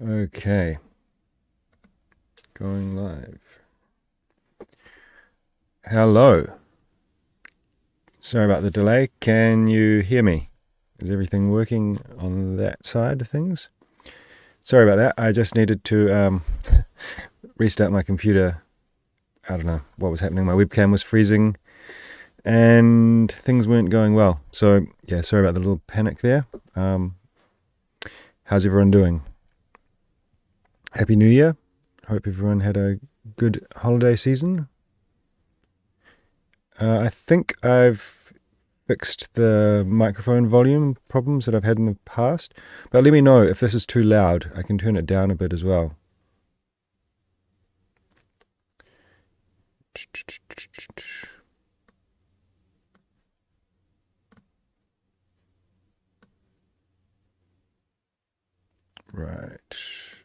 Okay. Going live. Hello. Sorry about the delay. Can you hear me? Is everything working on that side of things? Sorry about that. I just needed to restart my computer. I don't know what was happening. My webcam was freezing and things weren't going well. So yeah, sorry about the little panic there. How's everyone doing? Happy New Year. Hope everyone had a good holiday season. I think I've fixed the microphone volume problems that I've had in the past, but let me know if this is too loud. I can turn it down a bit as well. Right,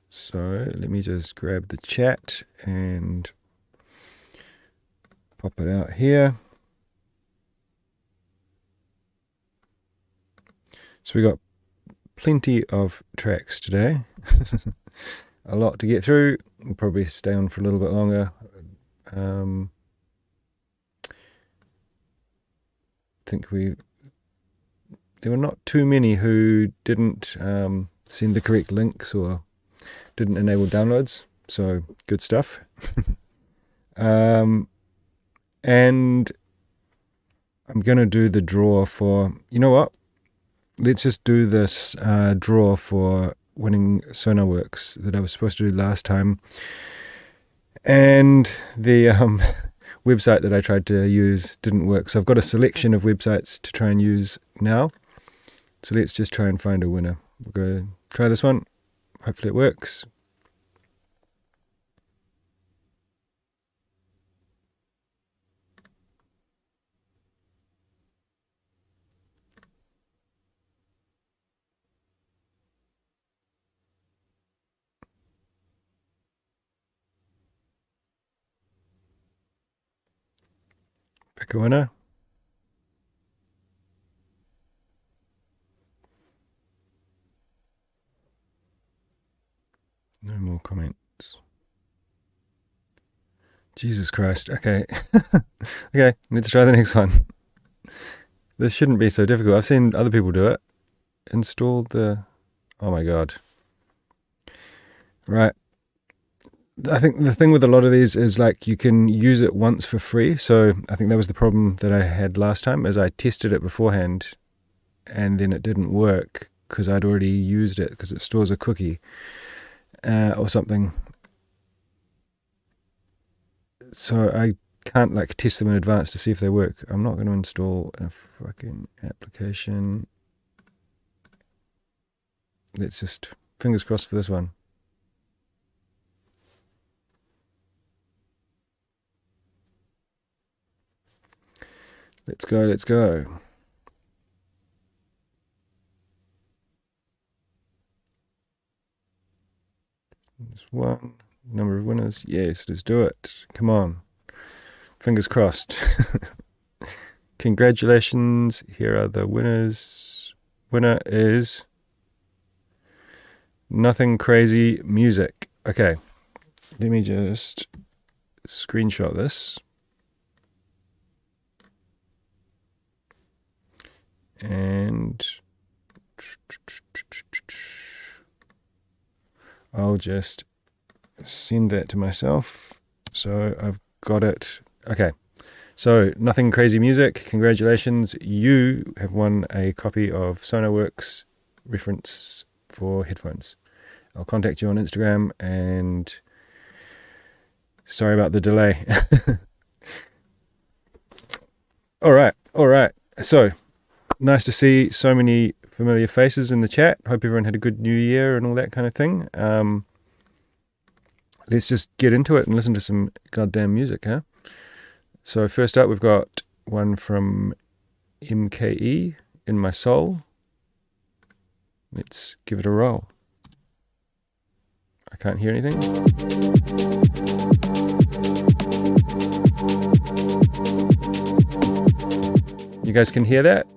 so let me just grab the chat and pop it out here. So we got plenty of tracks today. A lot to get through. We'll probably stay on for a little bit longer. I think there were not too many who didn't send the correct links or didn't enable downloads, so good stuff. And I'm going to do the draw for, you know what, let's just do this draw for winning SonarWorks that I was supposed to do last time, and the website that I tried to use didn't work, so I've got a selection of websites to try and use now. So let's just try and find a winner. We'll go try this one. Hopefully it works. Pick a winner. No more comments. Jesus Christ. Okay. Okay, let's try the next one. This shouldn't be so difficult. I've seen other people do it. Install the... Oh my God. Right. I think the thing with a lot of these is like you can use it once for free. So I think that was the problem that I had last time, is I tested it beforehand and then it didn't work because I'd already used it because it stores a cookie or something. So I can't like test them in advance to see if they work. I'm not going to install a fucking application. Let's just fingers crossed for this one. Let's go, let's go. There's one number of winners. Yes, let's do it. Come on. Fingers crossed. Congratulations. Here are the winners. Winner is Nothing Crazy Music. Okay. Let me just screenshot this. And I'll just send that to myself. So I've got it. Okay. So Nothing Crazy Music, congratulations. You have won a copy of SonarWorks reference for headphones. I'll contact you on Instagram, and sorry about the delay. All right. So nice to see so many familiar faces in the chat. Hope everyone had a good New Year and all that kind of thing. Let's just get into it and listen to some goddamn music, huh? So first up, we've got one from MKE, In My Soul. Let's give it a roll. I can't hear anything. You guys can hear that?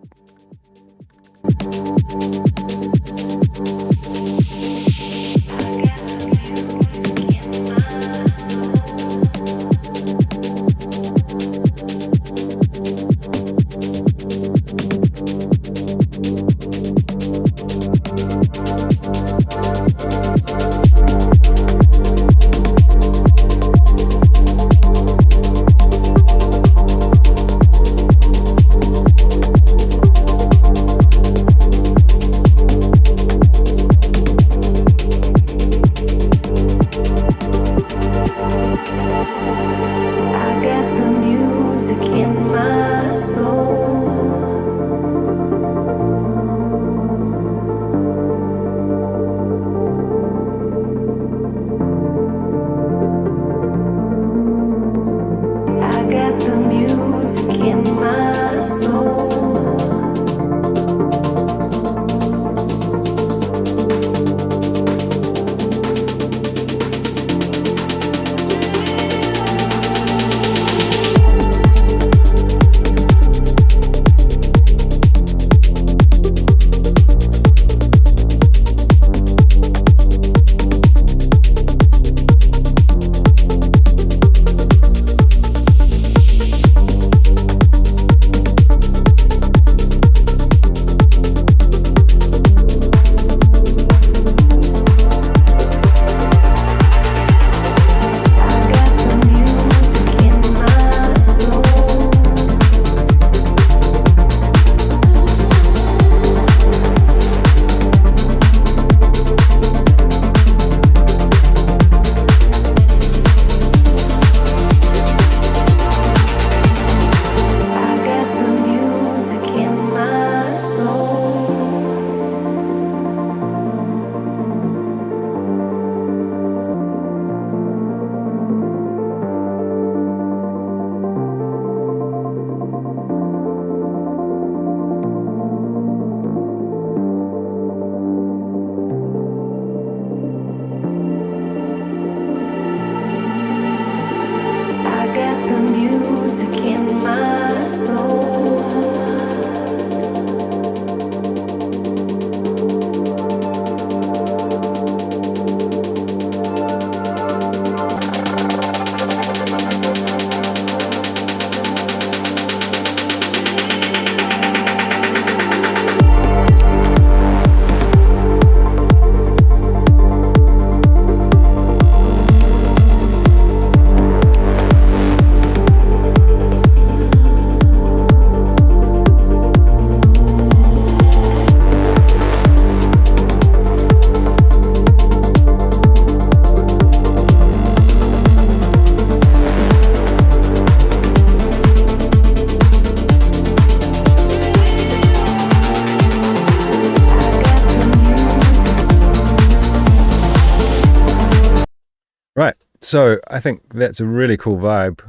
Right. So I think that's a really cool vibe.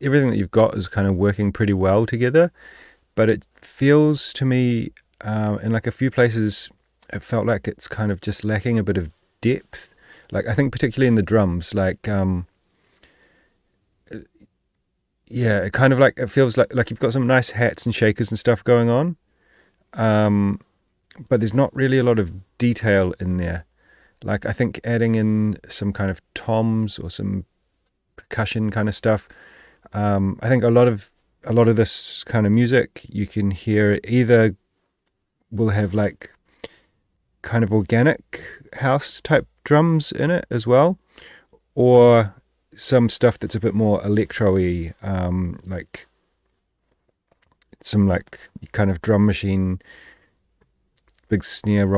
Everything that you've got is kind of working pretty well together, but it feels to me, in like a few places, it felt like it's kind of just lacking a bit of depth. Like I think particularly in the drums, like, yeah, it kind of like, it feels like you've got some nice hats and shakers and stuff going on. But there's not really a lot of detail in there. Like I think adding in some kind of toms or some percussion kind of stuff. I think a lot of this kind of music you can hear either will have like kind of organic house type drums in it as well, or some stuff that's a bit more electro-y, like some like kind of drum machine, big snare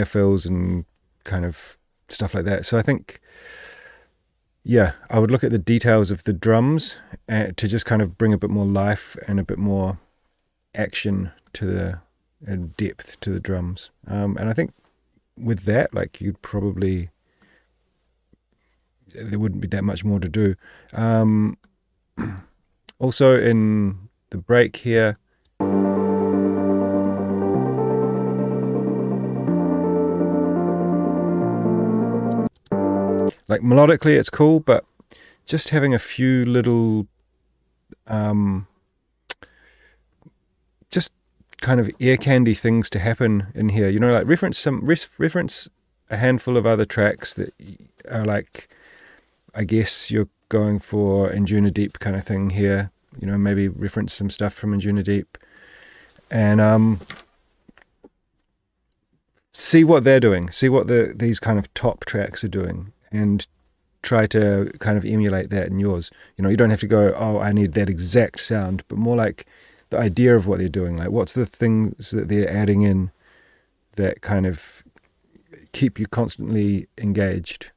fills and kind of stuff like that. So I think, yeah, I would look at the details of the drums to just kind of bring a bit more life and a bit more action to the and depth to the drums. And I think with that, like you'd probably, there wouldn't be that much more to do. Also in the break here, like melodically it's cool, but just having a few little just kind of ear candy things to happen in here, you know, like reference a handful of other tracks that are like, I guess you're going for Injuna Deep kind of thing here, you know, maybe reference some stuff from Injuna Deep and see what they're doing, see what these kind of top tracks are doing, and try to kind of emulate that in yours. You know, you don't have to go, oh, I need that exact sound, but more like the idea of what they're doing. Like, what's the things that they're adding in that kind of keep you constantly engaged?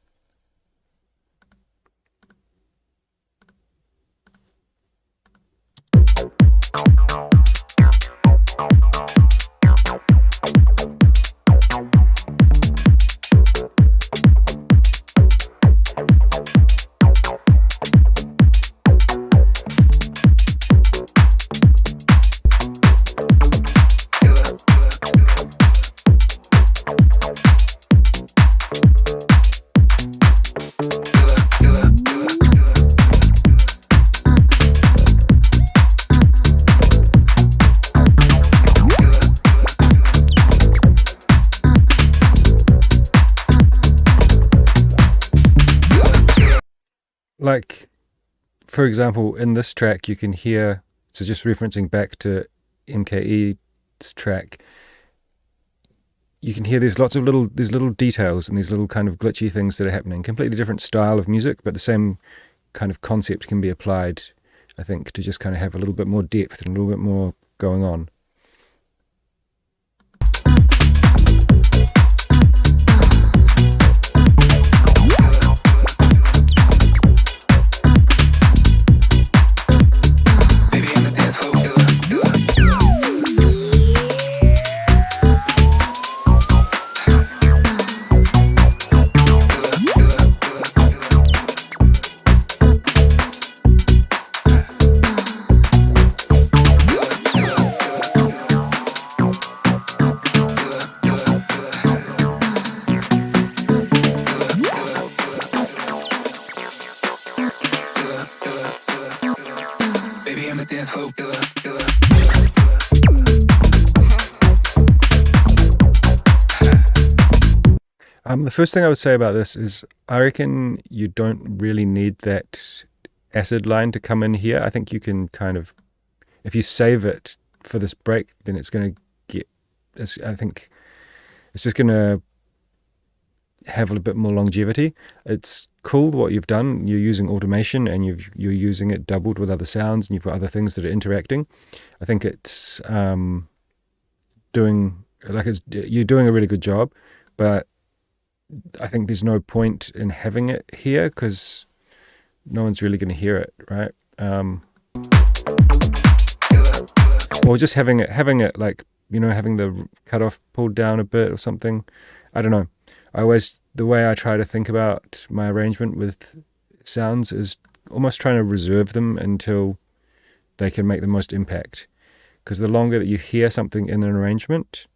Like, for example, in this track, you can hear, so just referencing back to MKE's track, you can hear there's lots of little details and these little kind of glitchy things that are happening. Completely different style of music, but the same kind of concept can be applied, I think, to just kind of have a little bit more depth and a little bit more going on. The first thing I would say about this is I reckon you don't really need that acid line to come in here. I think you can kind of, if you save it for this break, then it's going to get, I think it's just going to have a little bit more longevity. It's cool what you've done. You're using automation and you're using it doubled with other sounds, and you've got other things that are interacting. I think it's you're doing a really good job, but I think there's no point in having it here because no one's really going to hear it, right? Or just having it like, you know, having the cutoff pulled down a bit or something. I don't know. I always the way I try to think about my arrangement with sounds is almost trying to reserve them until they can make the most impact. Because the longer that you hear something in an arrangement,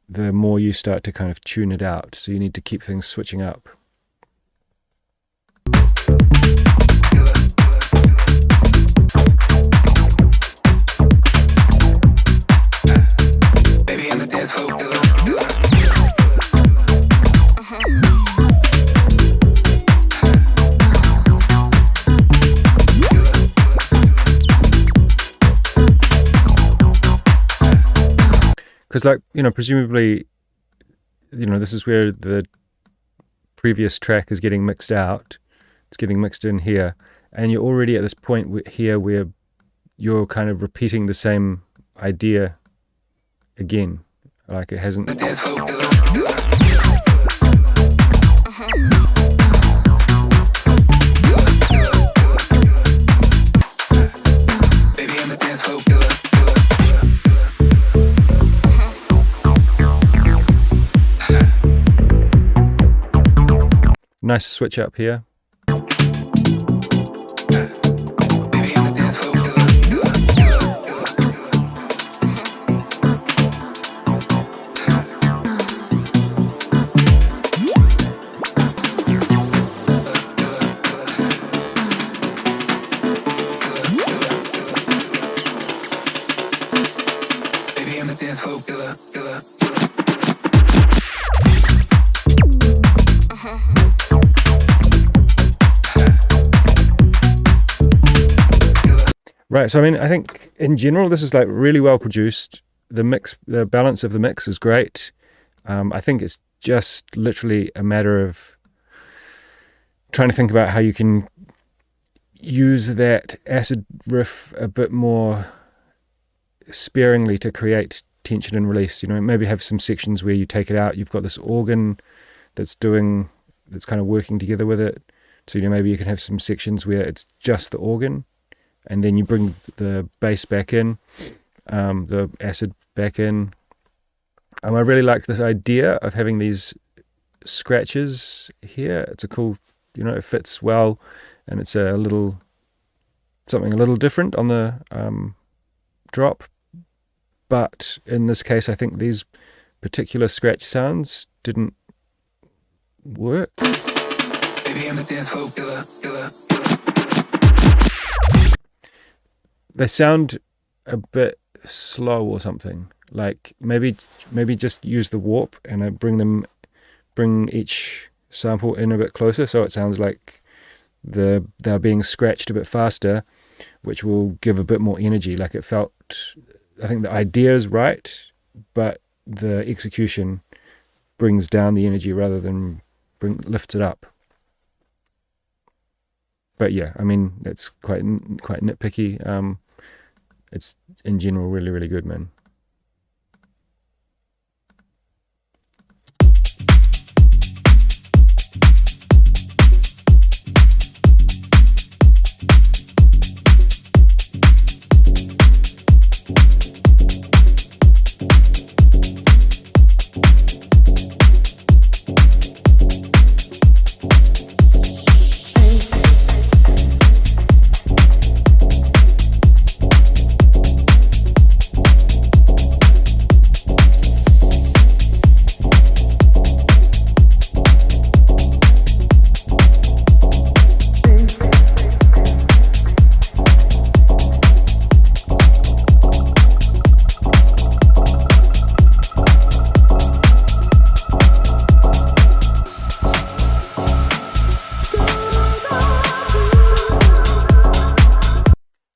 the more you start to kind of tune it out. So you need to keep things switching up. Because, like, you know, presumably, you know, this is where the previous track is getting mixed out. It's getting mixed in here. And you're already at this point here where you're kind of repeating the same idea again. Like it hasn't... Nice switch up here. Right, so I mean, I think in general this is like really well produced. The mix, the balance of the mix is great. I think it's just literally a matter of trying to think about how you can use that acid riff a bit more sparingly to create tension and release. You know, maybe have some sections where you take it out. You've got this organ that's kind of working together with it. So, you know, maybe you can have some sections where it's just the organ, and then you bring the bass back in, the acid back in. I really like this idea of having these scratches here. It's a cool, you know, it fits well, and it's something a little different on the drop. But in this case, I think these particular scratch sounds didn't work. Baby, I'm a dance floor killer. They sound a bit slow or something. Like maybe just use the warp and bring each sample in a bit closer, so it sounds like they're being scratched a bit faster, which will give a bit more energy. Like it felt, I think the idea is right, but the execution brings down the energy rather than lifts it up. But yeah, I mean, it's quite nitpicky. It's in general really, really good, man.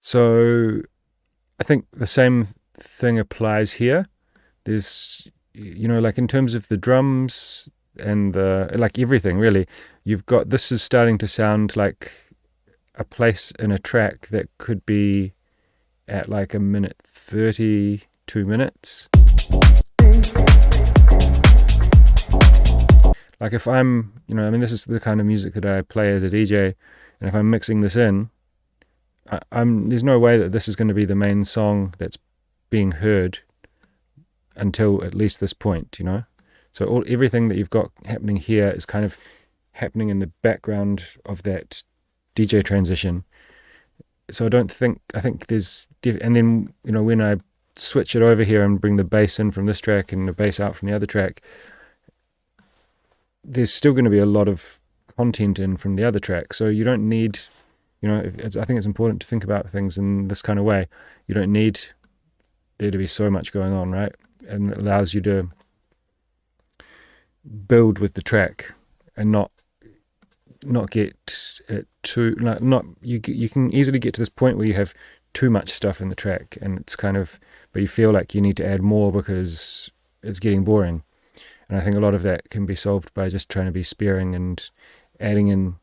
So I think the same thing applies here. There's, you know, like in terms of the drums and like everything really, you've got, this is starting to sound like a place in a track that could be at like 1:30, 2 minutes. Like if I'm, you know, I mean, this is the kind of music that I play as a DJ, and if I'm mixing this in, there's no way that this is going to be the main song that's being heard until at least this point, you know. So everything that you've got happening here is kind of happening in the background of that DJ transition. So I think there's, and then, when I switch it over here and bring the bass in from this track and the bass out from the other track, there's still going to be a lot of content in from the other track. So you don't need, I think it's important to think about things in this kind of way. You don't need there to be so much going on, right? And it allows you to build with the track and not get it too, you can easily get to this point where you have too much stuff in the track, and it's kind of, but you feel like you need to add more because it's getting boring. And I think a lot of that can be solved by just trying to be sparing and adding in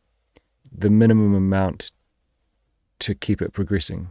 the minimum amount to keep it progressing.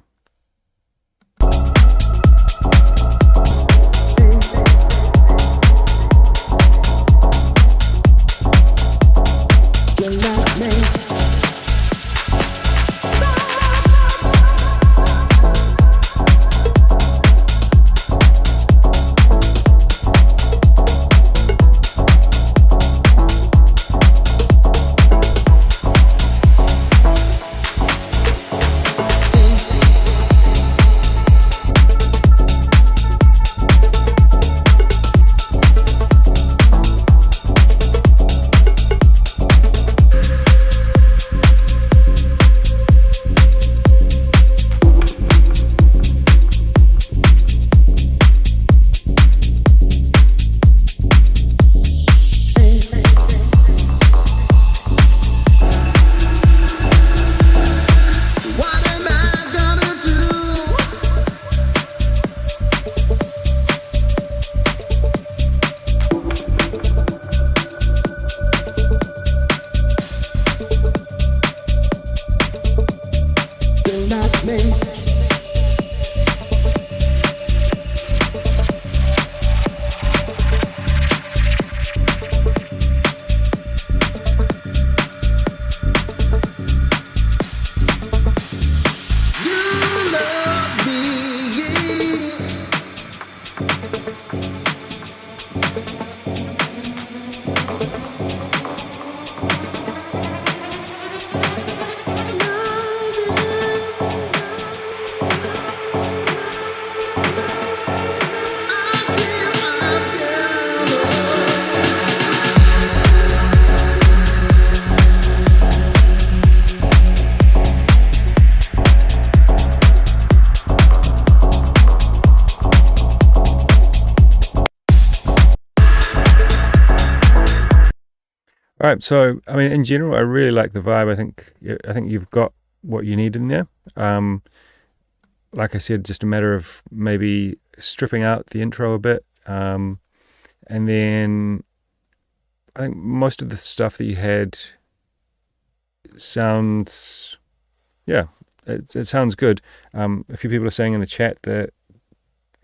All right, so I mean, in general, I really like the vibe. I think you've got what you need in there. Like I said, just a matter of maybe stripping out the intro a bit, and then I think most of the stuff that you had sounds, yeah, it sounds good. A few people are saying in the chat that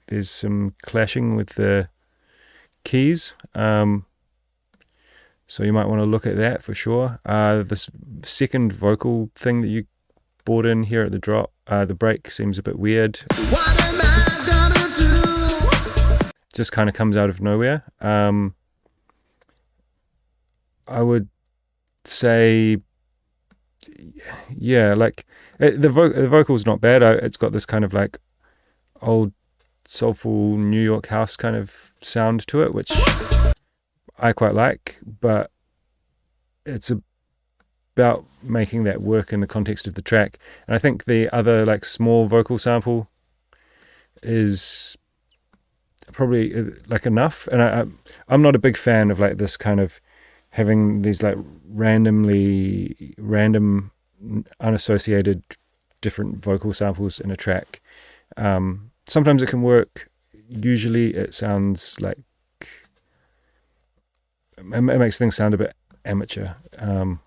there's some clashing with the keys. So you might want to look at that for sure. This second vocal thing that you brought in here at the drop, the break seems a bit weird. What am I gonna do? Just kind of comes out of nowhere. I would say, yeah, like the vocal's not bad. It's got this kind of like old soulful New York house kind of sound to it, which I quite like, but it's about making that work in the context of the track. And I think the other like small vocal sample is probably like enough. And I'm not a big fan of like this kind of having these like random unassociated different vocal samples in a track. Sometimes it can work. Usually it sounds like it makes things sound a bit amateur, and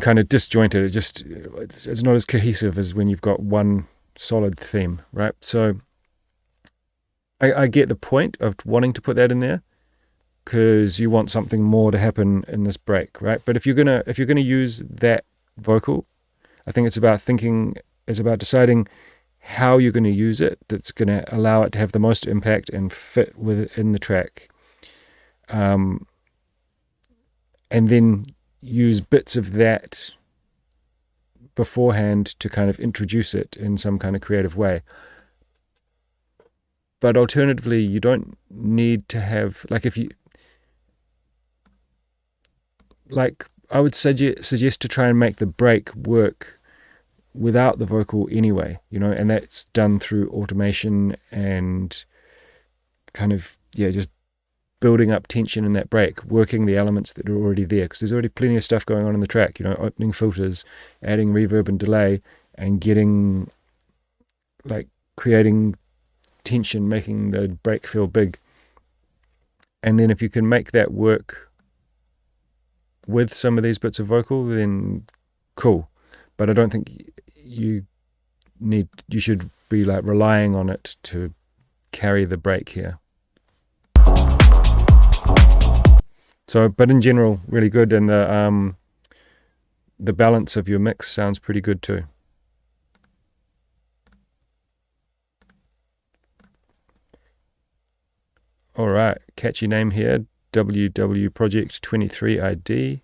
kind of disjointed. It's not as cohesive as when you've got one solid theme, right? So I get the point of wanting to put that in there because you want something more to happen in this break, right? But if you're gonna use that vocal, I think it's about deciding how you're going to use it. That's going to allow it to have the most impact and fit within the track. and then use bits of that beforehand to kind of introduce it in some kind of creative way. But alternatively, you don't need to have, like, if you, like, I would suggest to try and make the break work without the vocal anyway, you know, and that's done through automation and kind of, yeah, just building up tension in that break, working the elements that are already there, because there's already plenty of stuff going on in the track, you know, opening filters, adding reverb and delay, and getting, like, creating tension, making the break feel big. And then if you can make that work with some of these bits of vocal, then cool. But I don't think you should be like relying on it to carry the break here. So, but in general, really good, and the balance of your mix sounds pretty good too. All right, catchy name here, WW Project 23 ID.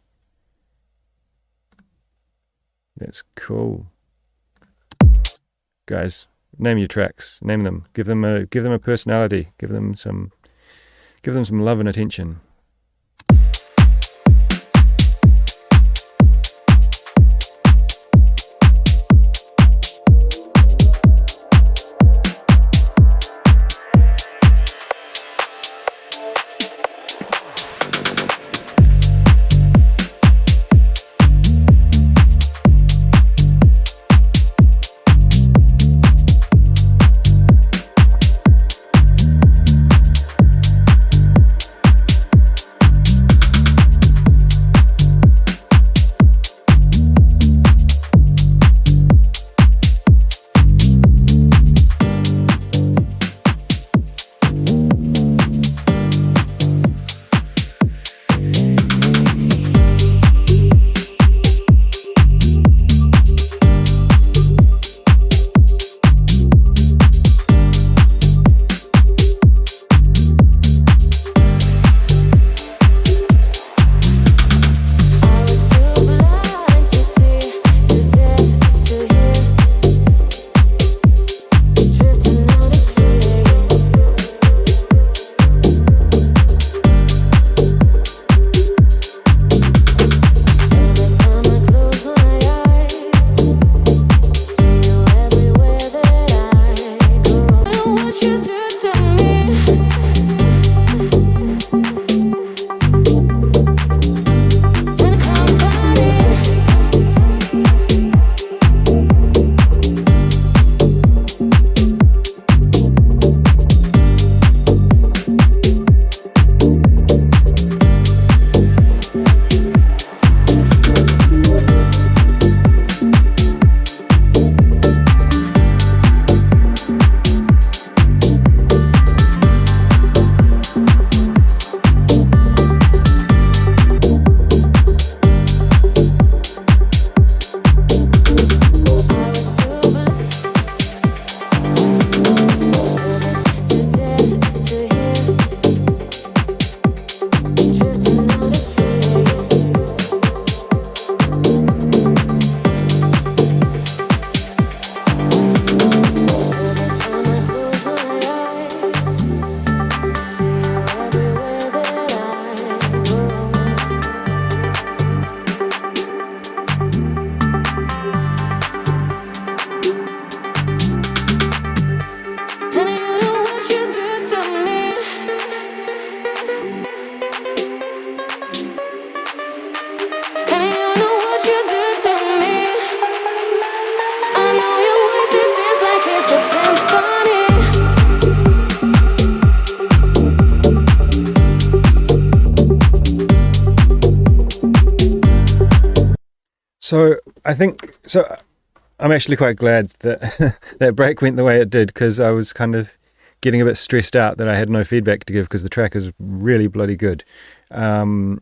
That's cool. Guys, name your tracks, name them, give them a personality, give them some love and attention. So I think, so I'm actually quite glad that that break went the way it did, because I was kind of getting a bit stressed out that I had no feedback to give, because the track is really bloody good. The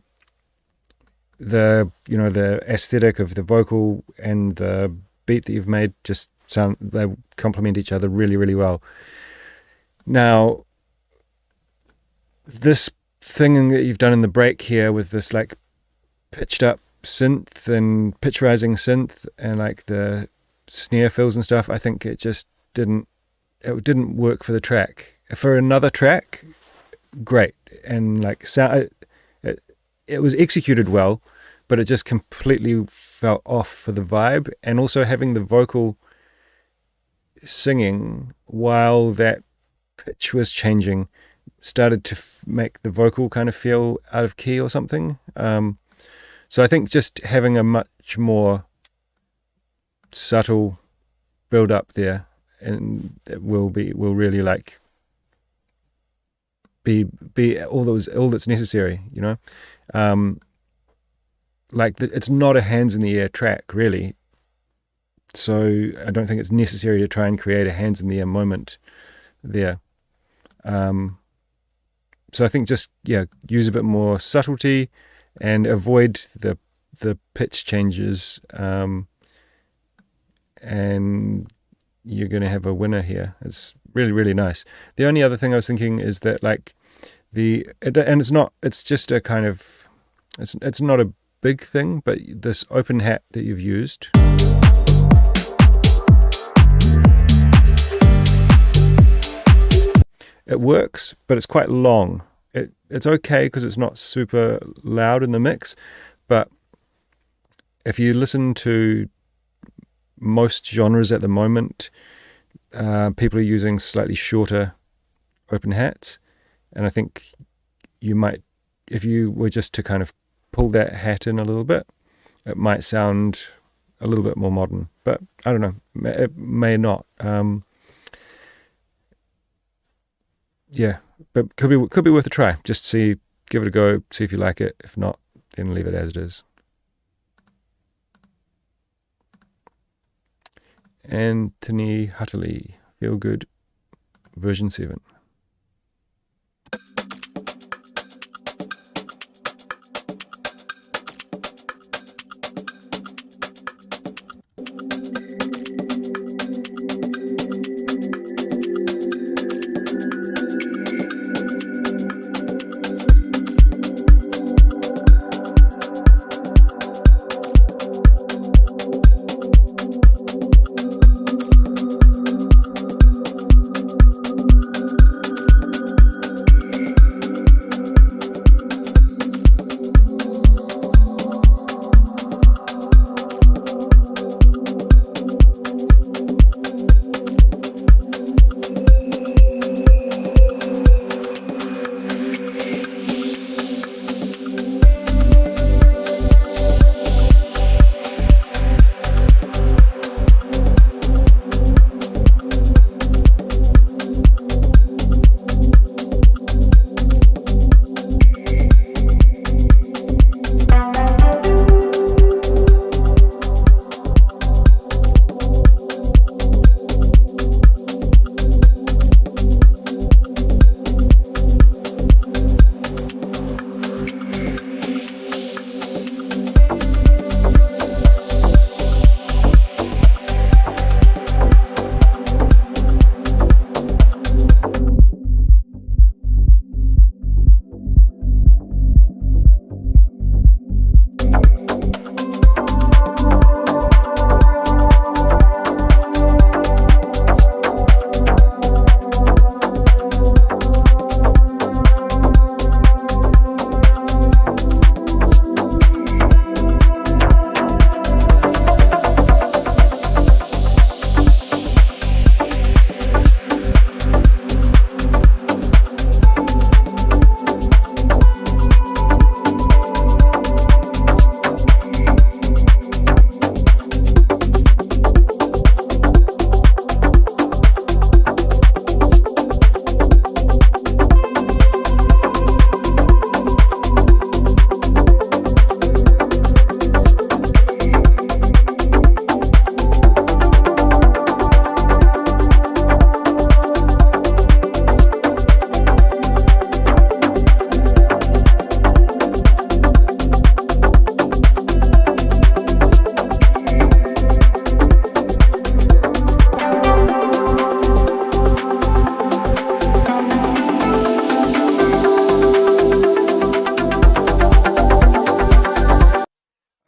aesthetic of the vocal and the beat that you've made just sound, they complement each other really, really well. Now, this thing that you've done in the break here with this like pitched up synth and pitch rising synth and like the snare fills and stuff, I think it just didn't work for the track. For another track, great, and like it was executed well, but it just completely felt off for the vibe. And also having the vocal singing while that pitch was changing started to make the vocal kind of feel out of key or something. So I think just having a much more subtle build up there, and it will really like be all that's necessary, you know. It's not a hands in the air track really, so I don't think it's necessary to try and create a hands in the air moment there. So I think just use a bit more subtlety and avoid the pitch changes, and you're going to have a winner here. It's really, really nice. The only other thing I was thinking is that like it's just a kind of, it's not a big thing, but this open hat that you've used, it works, but it's quite long. It's okay because it's not super loud in the mix, but if you listen to most genres at the moment, people are using slightly shorter open hats, and I think you might, if you were just to kind of pull that hat in a little bit, it might sound a little bit more modern, but I don't know, it may not. But could be worth a try. Just give it a go, see if you like it. If not, then leave it as it is. Anthony Hutterley, Feel Good, version 7.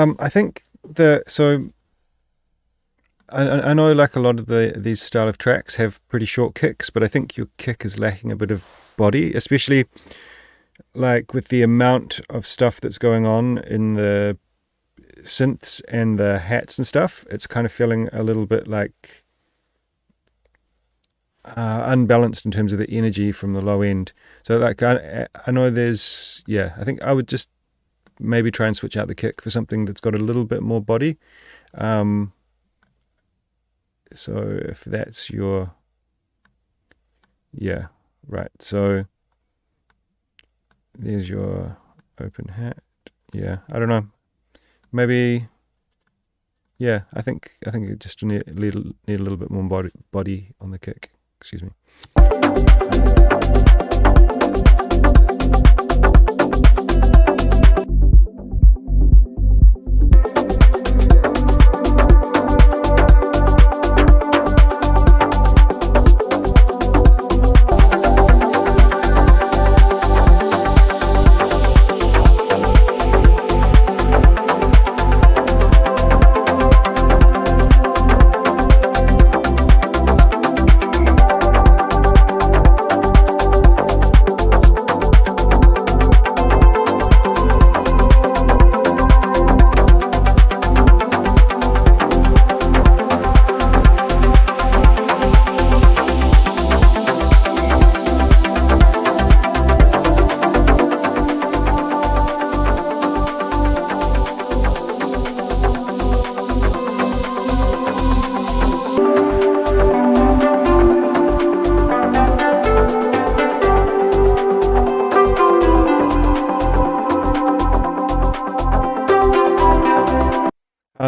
I think I know like a lot of these style of tracks have pretty short kicks, but I think your kick is lacking a bit of body, especially like with the amount of stuff that's going on in the synths and the hats and stuff. It's kind of feeling a little bit like unbalanced in terms of the energy from the low end. So like I know there's, I think I would just maybe try and switch out the kick for something that's got a little bit more body. So if that's your, right. So there's your open hat. Yeah, I don't know. Maybe, I think you just need a little bit more body on the kick. Excuse me.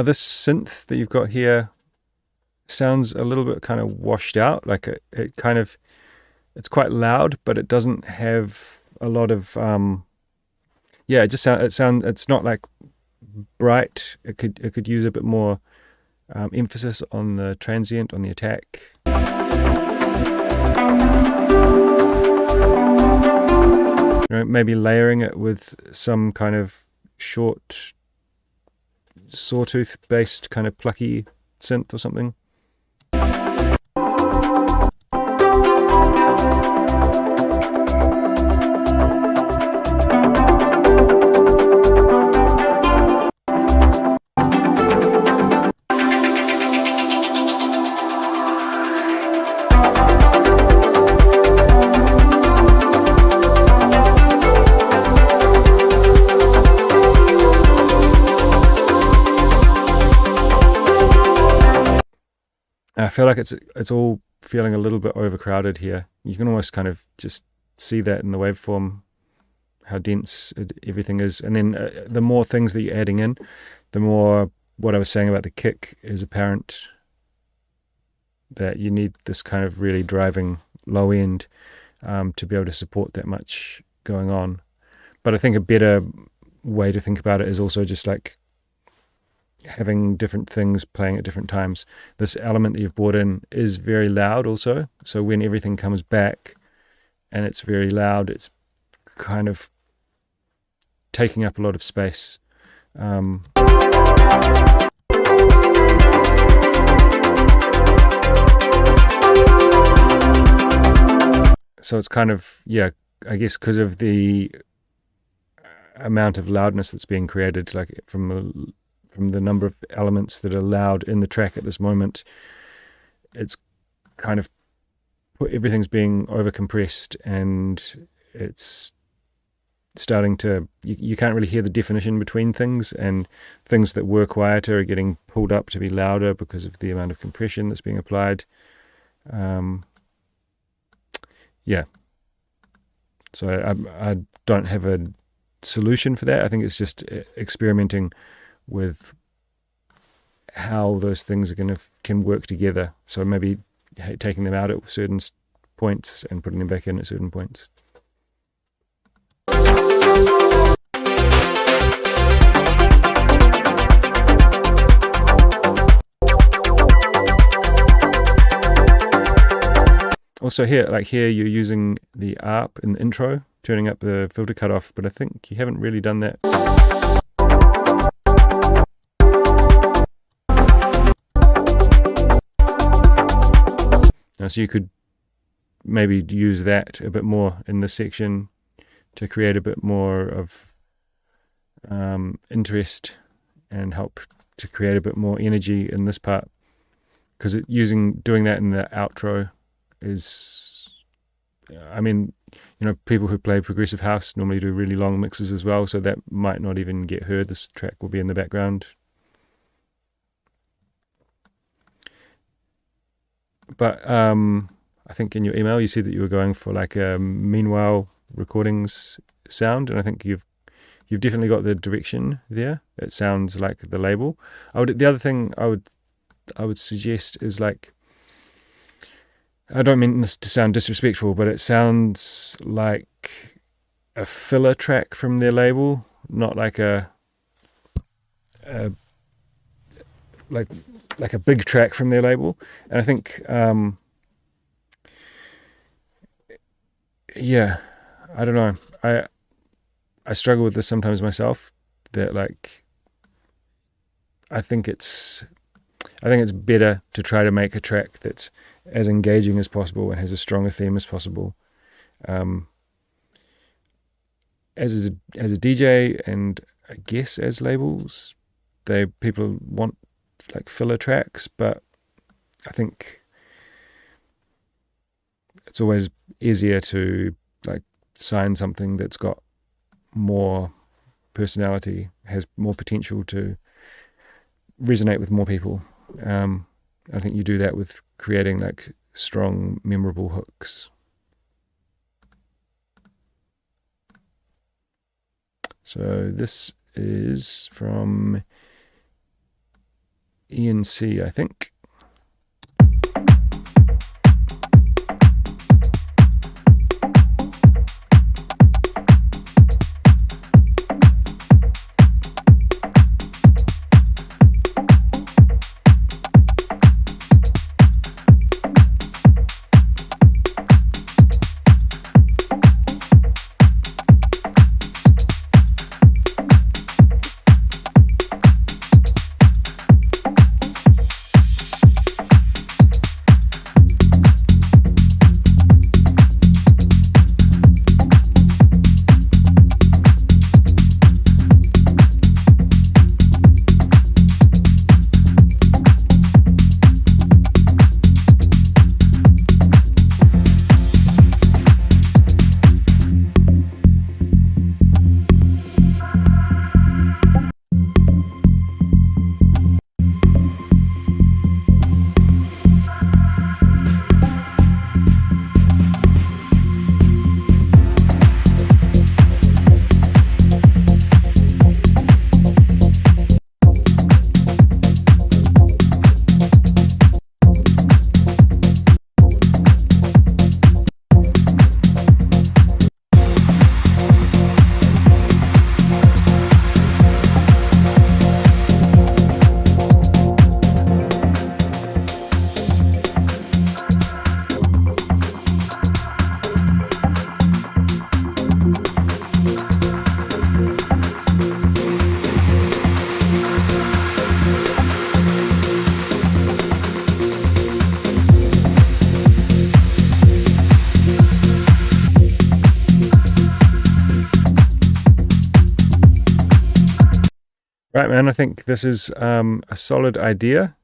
This synth that you've got here sounds a little bit kind of washed out, like it's quite loud, but it doesn't have a lot of it's not like bright. It could use a bit more emphasis on the transient, on the attack. Maybe layering it with some kind of short sawtooth based kind of plucky synth or something. I feel like it's all feeling a little bit overcrowded here. You can almost kind of just see that in the waveform, how dense everything is. And then the more things that you're adding in, the more what I was saying about the kick is apparent, that you need this kind of really driving low end to be able to support that much going on. But I think a better way to think about it is also just like having different things playing at different times. This element that you've brought in is very loud also, so when everything comes back and it's very loud, it's kind of taking up a lot of space. So it's kind of, I guess because of the amount of loudness that's being created, like from the number of elements that are loud in the track at this moment, it's kind of everything's being overcompressed, and it's starting to, you can't really hear the definition between things, and things that were quieter are getting pulled up to be louder because of the amount of compression that's being applied. So I don't have a solution for that. I think it's just experimenting with how those things can work together. So maybe taking them out at certain points and putting them back in at certain points. Also here you're using the ARP in the intro, turning up the filter cutoff, but I think you haven't really done that. So you could maybe use that a bit more in this section to create a bit more of interest and help to create a bit more energy in this part, because doing that in the outro is, I mean, people who play progressive house normally do really long mixes as well, so that might not even get heard. This track will be in the background. But I think in your email you said that you were going for like a Meanwhile Recordings sound, and I think you've definitely got the direction there. It sounds like the label. The other thing I would suggest is, like, I don't mean this to sound disrespectful, but it sounds like a filler track from their label, not like like a big track from their label. And I think yeah, I don't know, I struggle with this sometimes myself, that like I think it's better to try to make a track that's as engaging as possible and has a stronger theme as possible. As a DJ, and I guess as labels, people want like filler tracks, but I think it's always easier to like sign something that's got more personality, has more potential to resonate with more people. I think you do that with creating like strong, memorable hooks. So this is from ENC, I think. Right, man, I think this is a solid idea.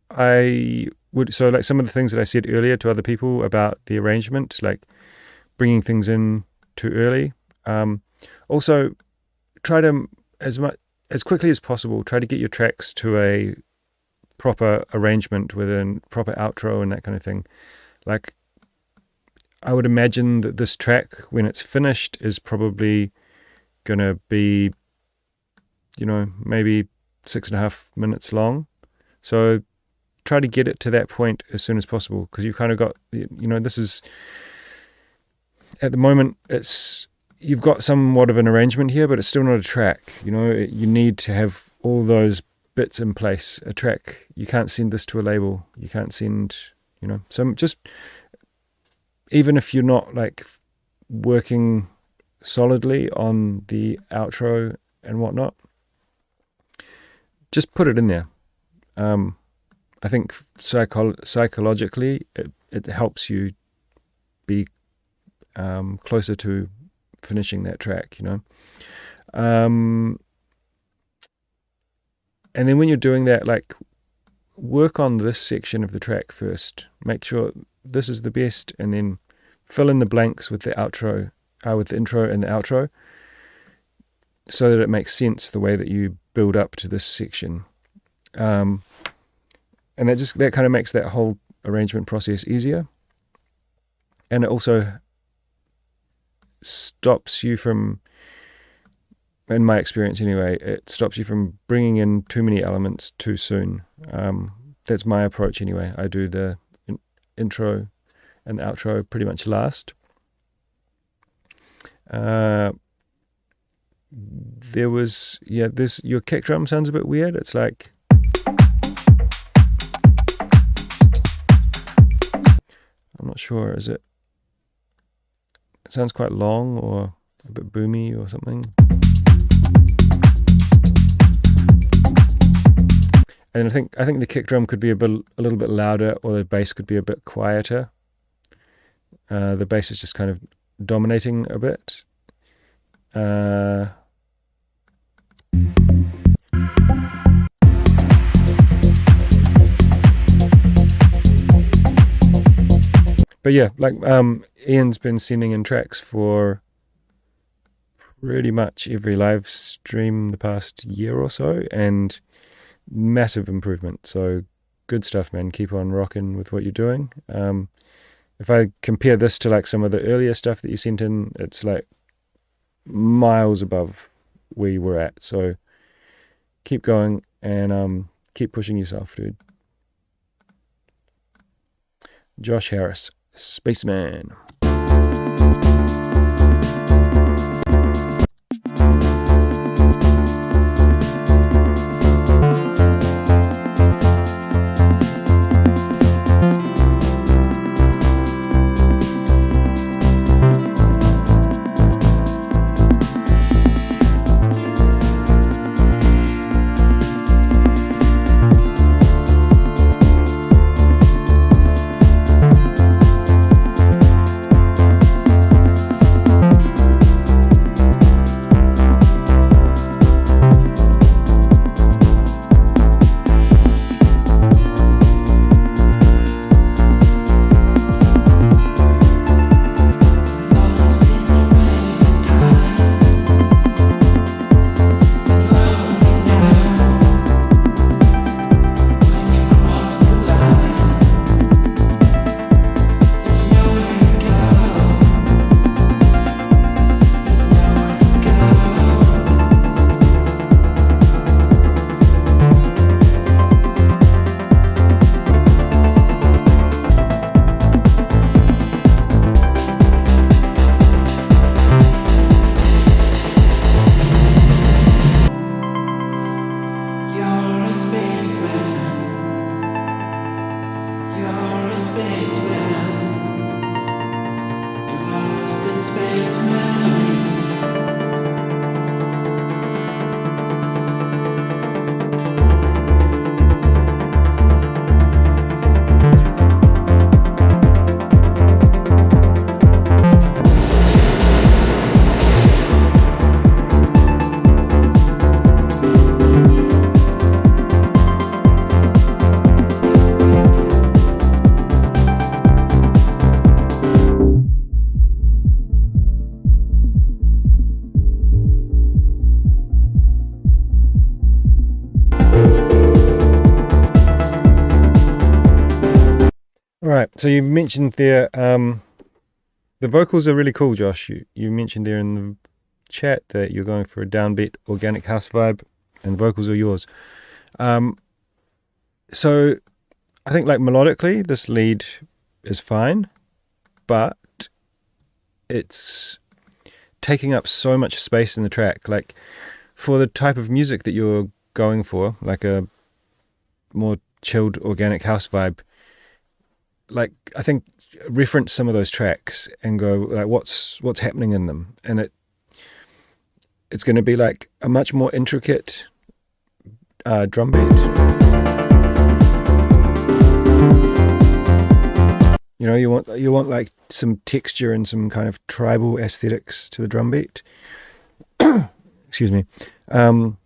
So like some of the things that I said earlier to other people about the arrangement, like bringing things in too early. Also, try to, as quickly as possible, try to get your tracks to a proper arrangement with a proper outro and that kind of thing. Like, I would imagine that this track, when it's finished, is probably going to be, maybe 6.5 minutes long. So try to get it to that point as soon as possible, because you've kind of got, this is, at the moment, you've got somewhat of an arrangement here, but it's still not a track. You need to have all those bits in place. A track, you can't send this to a label. You can't send, so just, even if you're not like working solidly on the outro and whatnot, just put it in there. I think psychologically it helps you be closer to finishing that track, you know. And then when you're doing that, like, work on this section of the track first. Make sure this is the best, and then fill in the blanks with the outro, with the intro and the outro, so that it makes sense the way that you build up to this section. And that kind of makes that whole arrangement process easier. And it also stops you from, in my experience anyway, it stops you from bringing in too many elements too soon. That's my approach anyway. I do the intro and the outro pretty much last. Your kick drum sounds a bit weird. It's like, I'm not sure, is it? It sounds quite long or a bit boomy or something. And I think the kick drum could be a little bit louder, or the bass could be a bit quieter. The bass is just kind of dominating a bit. But yeah, like Ian's been sending in tracks for pretty much every live stream the past year or so, and massive improvement. So good stuff, man. Keep on rocking with what you're doing. If I compare this to like some of the earlier stuff that you sent in, it's like miles above where you were at. So keep going and keep pushing yourself, dude. Josh Harris, Spaceman. Right, so you mentioned there, the vocals are really cool, Josh. You mentioned there in the chat that you're going for a downbeat organic house vibe, and vocals are yours. So I think like melodically, this lead is fine, but it's taking up so much space in the track. Like for the type of music that you're going for, like a more chilled organic house vibe, like I think reference some of those tracks and go like what's happening in them, and it's going to be like a much more intricate drum beat. You know, you want like some texture and some kind of tribal aesthetics to the drum beat. Excuse me. And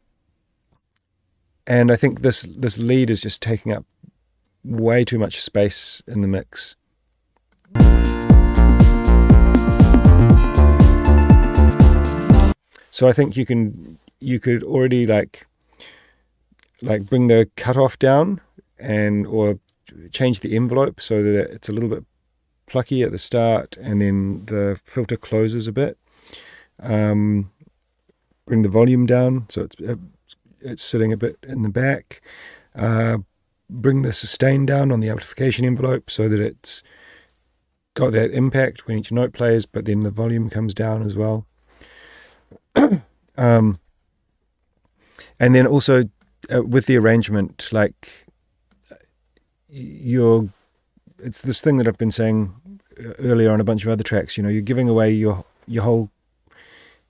I think this lead is just taking up way too much space in the mix. So I think you could already like bring the cutoff down or change the envelope so that it's a little bit plucky at the start and then the filter closes a bit. Bring the volume down so it's sitting a bit in the back. Bring the sustain down on the amplification envelope so that it's got that impact when each note plays, but then the volume comes down as well. And then also with the arrangement, like it's this thing that I've been saying earlier on a bunch of other tracks. You know, you're giving away your whole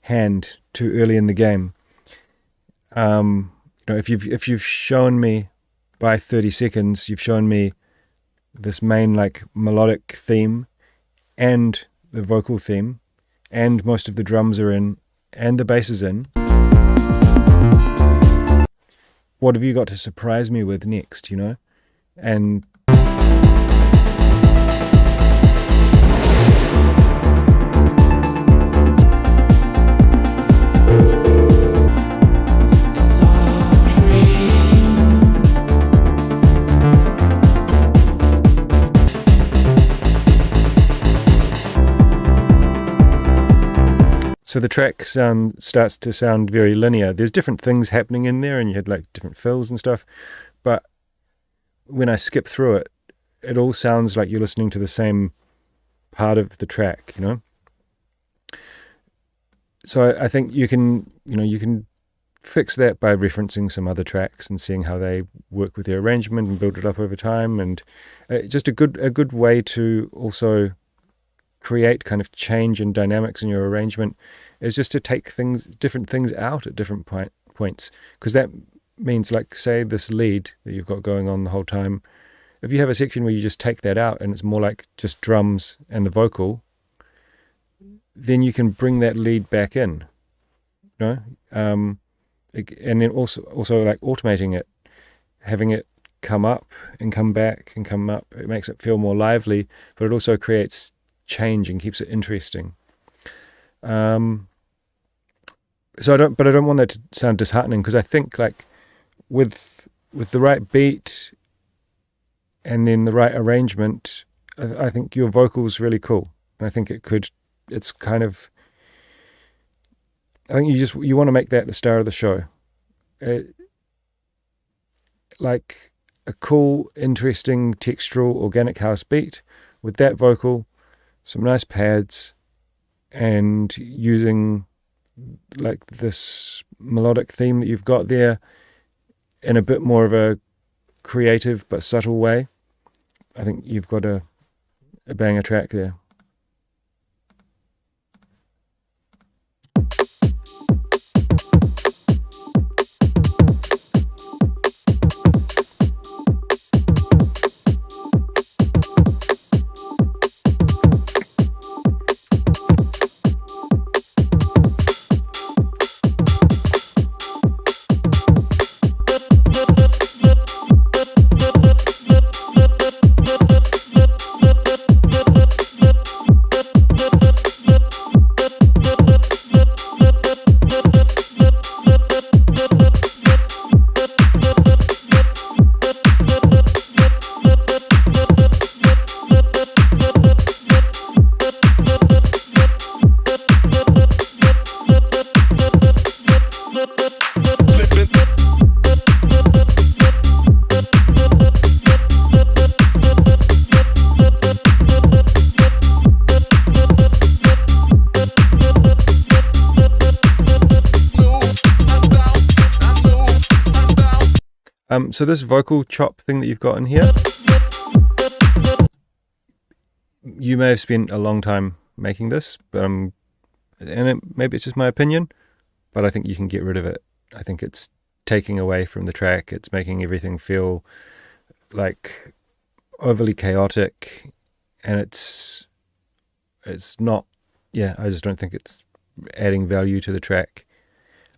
hand too early in the game. You know, if you've shown me by 30 seconds, you've shown me this main like melodic theme and the vocal theme, and most of the drums are in, and the bass is in. What have you got to surprise me with next, you know? And so the track starts to sound very linear. There's different things happening in there, and you had like different fills and stuff. But when I skip through it, it all sounds like you're listening to the same part of the track, you know? So I think you can fix that by referencing some other tracks and seeing how they work with their arrangement and build it up over time. And just a good way to also create kind of change and dynamics in your arrangement is just to take different things out at different points, because that means, like, say this lead that you've got going on the whole time, if you have a section where you just take that out and it's more like just drums and the vocal, then you can bring that lead back in, you know, and then also like automating it, having it come up and come back and come up. It makes it feel more lively, but it also creates change and keeps it interesting. So I don't want that to sound disheartening, because I think like with the right beat and then the right arrangement, I think your vocal's really cool. And I think I think you want to make that the star of the show. Like a cool, interesting, textural, organic house beat with that vocal, some nice pads, and using like this melodic theme that you've got there in a bit more of a creative but subtle way. I think you've got a banger track there. So this vocal chop thing that you've got in here, you may have spent a long time making this, but maybe it's just my opinion, but I think you can get rid of it. I think it's taking away from the track. It's making everything feel like overly chaotic, and it's not, yeah, I just don't think it's adding value to the track.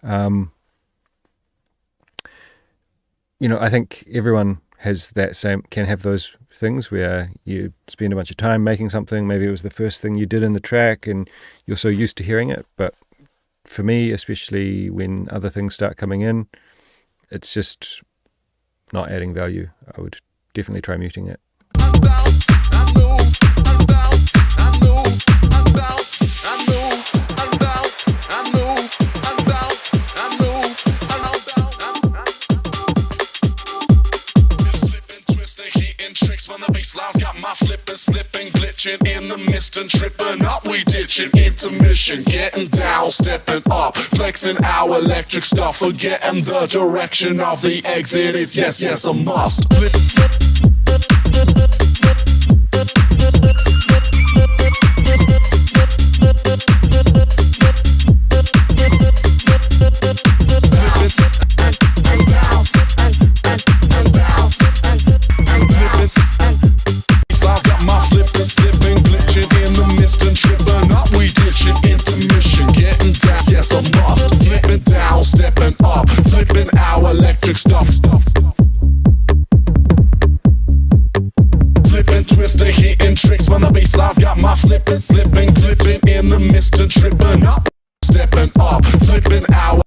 You know, I think everyone has can have those things where you spend a bunch of time making something. Maybe it was the first thing you did in the track and you're so used to hearing it. But for me, especially when other things start coming in, it's just not adding value. I would definitely try muting it. Got my flipping, slipping, glitching in the mist and tripping up. We ditching intermission, getting down, stepping up, flexing our electric stuff, forgetting the direction of the exit is yes, yes, a must. Stuff. Flipping, twisting, hitting tricks when the bass lines got my flipping, slipping, flipping in the mist and tripping up, stepping up, flipping our.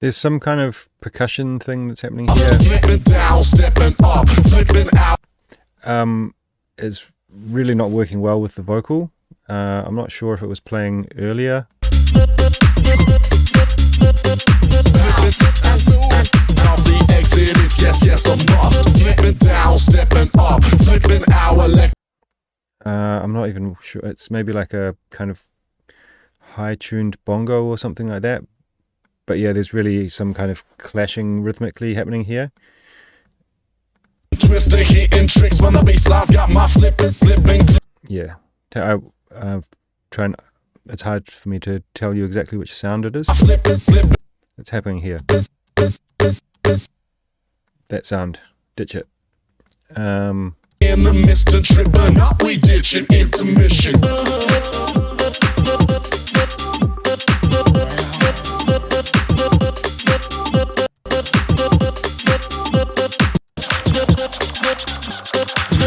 There's some kind of percussion thing that's happening here. Flipping down, stepping up, flipping out. It's really not working well with the vocal. I'm not sure if it was playing earlier. Yes, yes, a must. Flipping down, stepping up, flipping our I'm not even sure. It's maybe like a kind of high-tuned bongo or something like that. But yeah, there's really some kind of clashing rhythmically happening here. Twisting, hitting tricks when the bass lines got my flipping, slipping. Yeah, it's hard for me to tell you exactly which sound it is. It's happening here. That sound, ditch it. In the mist and tripping up, we ditching intermission.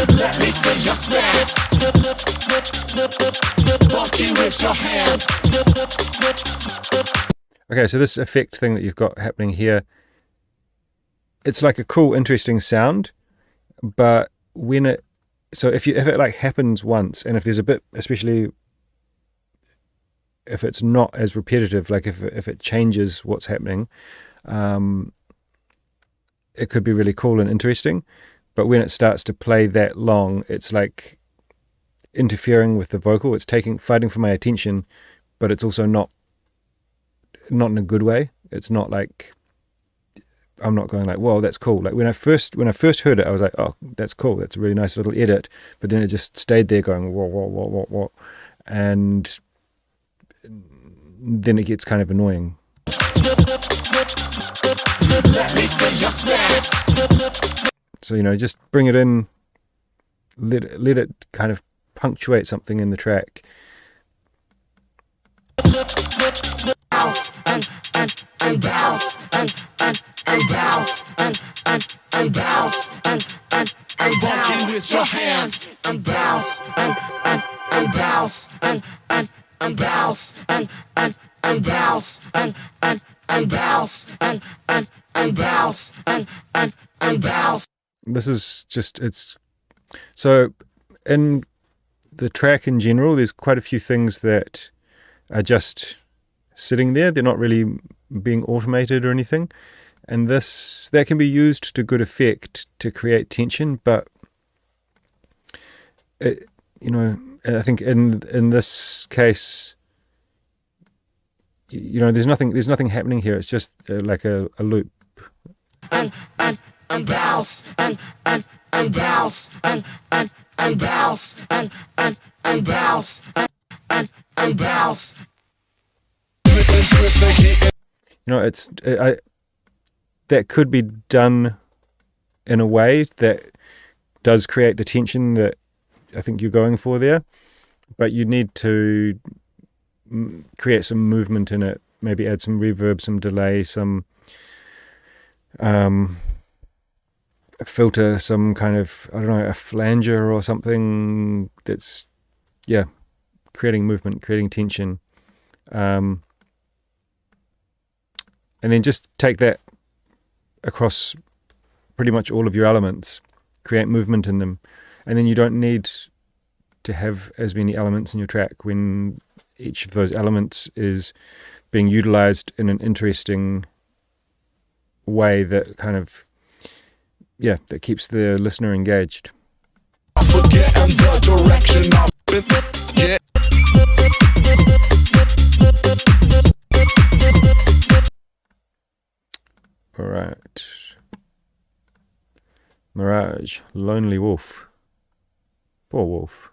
Let me see your stance. Boxy with your hands. Okay, so this effect thing that you've got happening here, it's like a cool, interesting sound, but if it like happens once, and if there's a bit, especially if it's not as repetitive, like if it changes what's happening, it could be really cool and interesting. But when it starts to play that long, it's like interfering with the vocal. It's fighting for my attention, but it's also not in a good way. It's not like, I'm not going like, whoa, that's cool. Like when I first heard it, I was like, oh, that's cool. That's a really nice little edit. But then it just stayed there going, whoa, whoa, whoa, whoa, whoa. And then it gets kind of annoying. So, just bring it in, let it kind of punctuate something in the track. Bounce and bounce and bounce and bounce and walking with your hands and bounce and bounce and bounce and bounce and bounce and bounce and bounce. This is just, so in the track in general, there's quite a few things that are just sitting there. They're not really being automated or anything. And that can be used to good effect to create tension, but I think in this case, there's nothing happening here. It's just like a loop. And bounce and bounce and bounce and bounce and bounce. That could be done in a way that does create the tension that I think you're going for there, but you need to create some movement in it, maybe add some reverb, some delay, some filter, some kind of, I don't know, a flanger or something that's, yeah, creating movement, creating tension. And then just take that across pretty much all of your elements, create movement in them. And then you don't need to have as many elements in your track when each of those elements is being utilized in an interesting way that kind of, yeah, that keeps the listener engaged. Forgetting the direction of it. Yeah. All right. Mirage, Lonely Wolf. Poor wolf.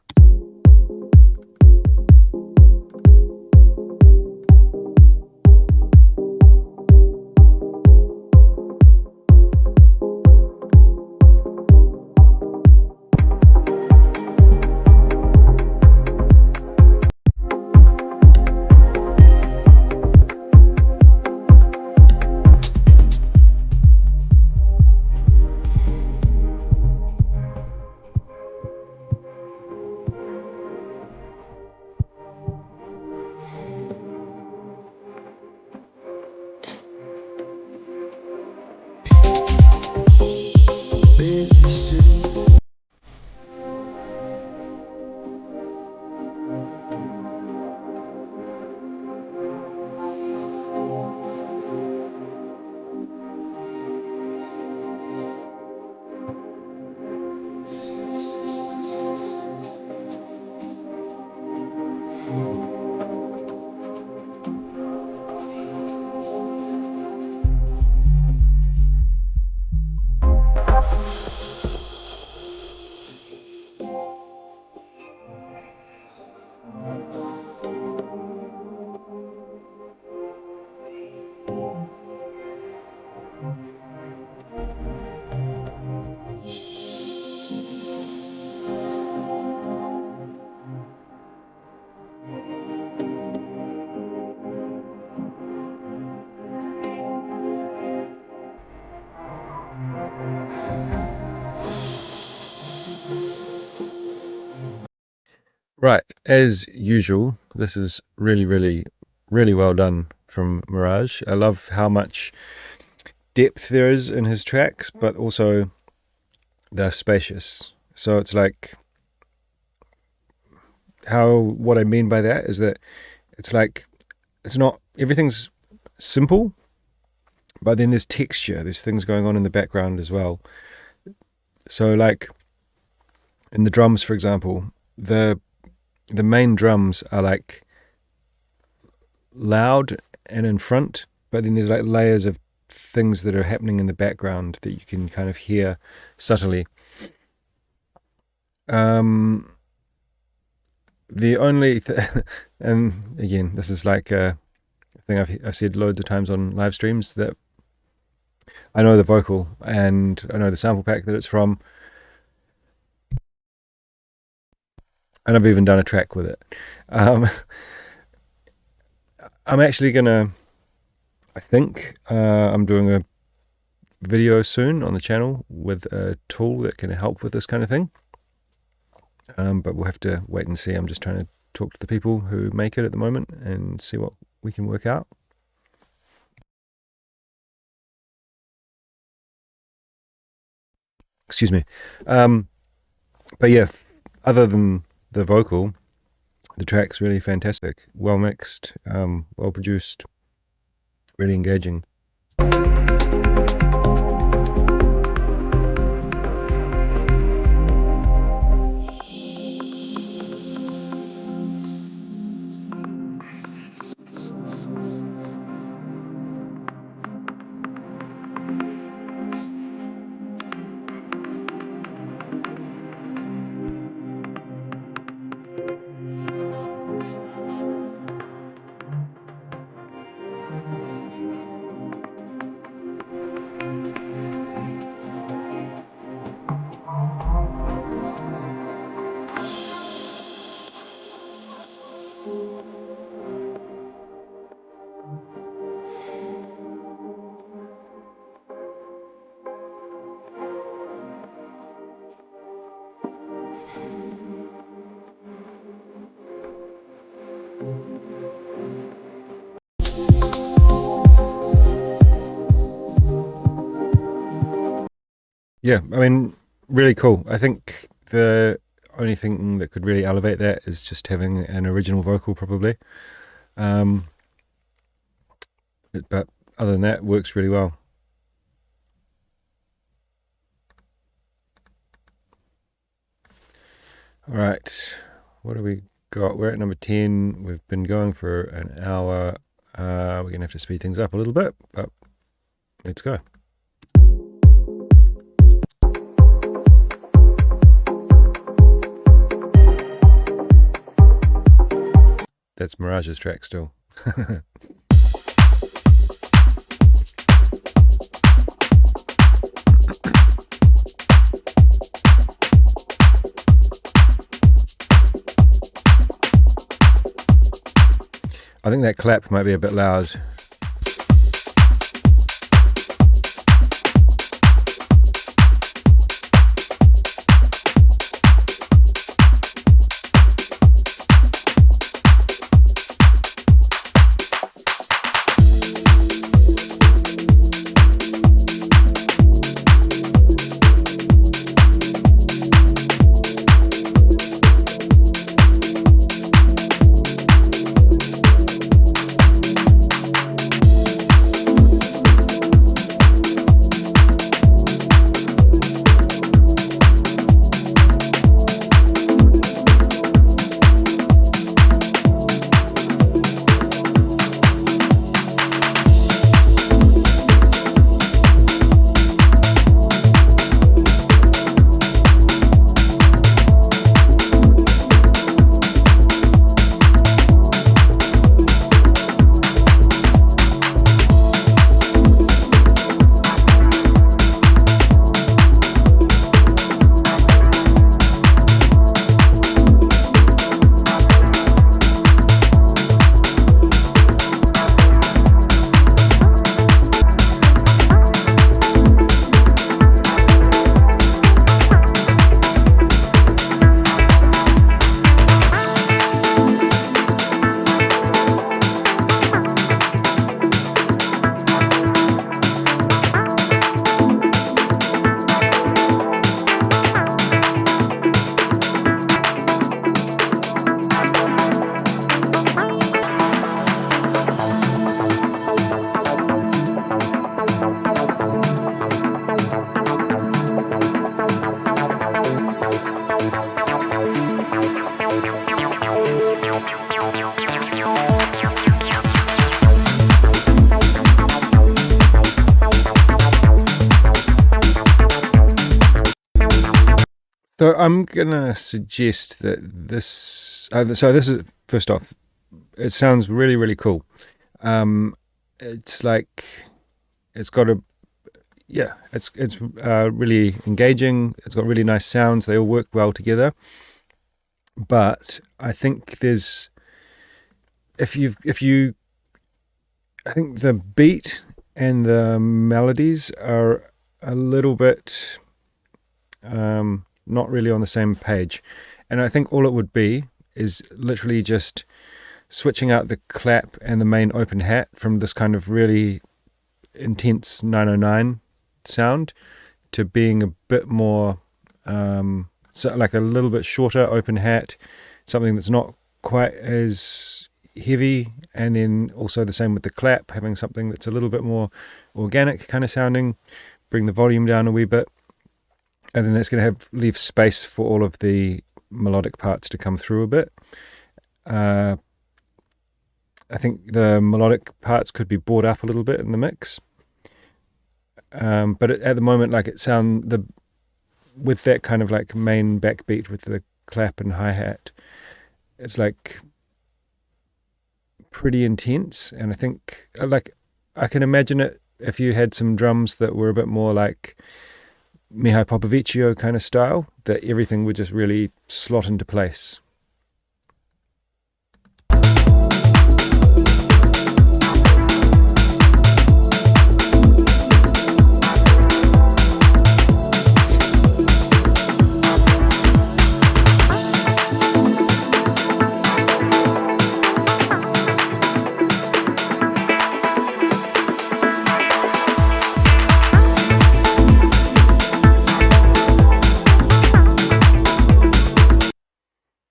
Right, as usual, this is really, really, really well done from Mirage. I love how much depth there is in his tracks, but also they're spacious. So it's like, what I mean by that is that it's like, it's not, everything's simple, but then there's texture, there's things going on in the background as well. So like in the drums, for example, the main drums are like loud and in front, but then there's like layers of things that are happening in the background that you can kind of hear subtly. The only and again, this is like a thing I've said loads of times on live streams, that I know the vocal and I know the sample pack that it's from, and I've even done a track with it. I'm actually gonna, I think I'm doing a video soon on the channel with a tool that can help with this kind of thing, but we'll have to wait and see. I'm just trying to talk to the people who make it at the moment and see what we can work out. Excuse me. But yeah, other than the vocal, the track's really fantastic, well mixed, well produced, really engaging. Yeah, I mean, really cool. I think the only thing that could really elevate that is just having an original vocal, probably. But other than that, works really well. All right, what do we got? We're at number 10. We've been going for an hour. We're going to have to speed things up a little bit, but let's go. That's Mirage's track still. I think that clap might be a bit loud. So I'm gonna suggest that this. So this is, first off, it sounds really, really cool. It's like it's got a, yeah, it's really engaging. It's got really nice sounds. They all work well together. But I think there's, I think the beat and the melodies are a little bit not really on the same page. And I think all it would be is literally just switching out the clap and the main open hat from this kind of really intense 909 sound to being a bit more so like a little bit shorter open hat, something that's not quite as heavy, and then also the same with the clap, having something that's a little bit more organic kind of sounding, bring the volume down a wee bit, and then that's going to leave space for all of the melodic parts to come through a bit. I think the melodic parts could be brought up a little bit in the mix, but at the moment, like it with that kind of like main backbeat with the clap and hi-hat, it's like pretty intense. And I think, like, I can imagine it if you had some drums that were a bit more like Mihai Popovicchio kind of style, that everything would just really slot into place.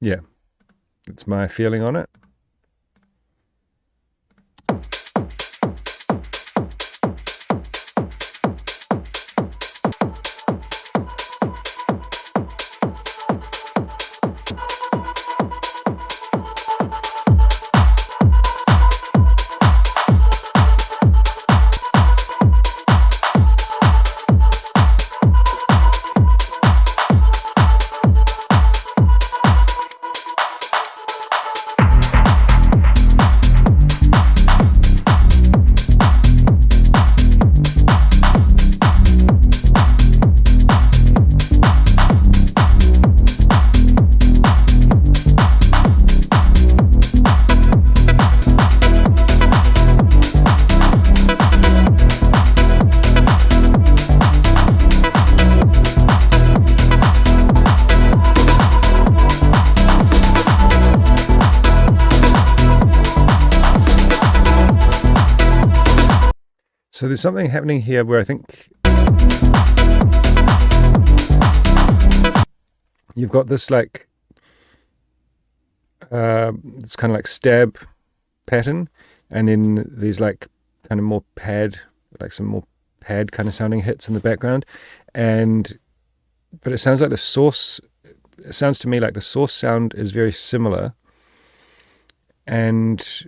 yeah, it's my feeling on it. So there's something happening here where I think you've got this like it's kind of like stab pattern, and then there's like kind of more pad, like some more pad kind of sounding hits in the background, but it sounds like the source. It sounds to me like the source sound is very similar, and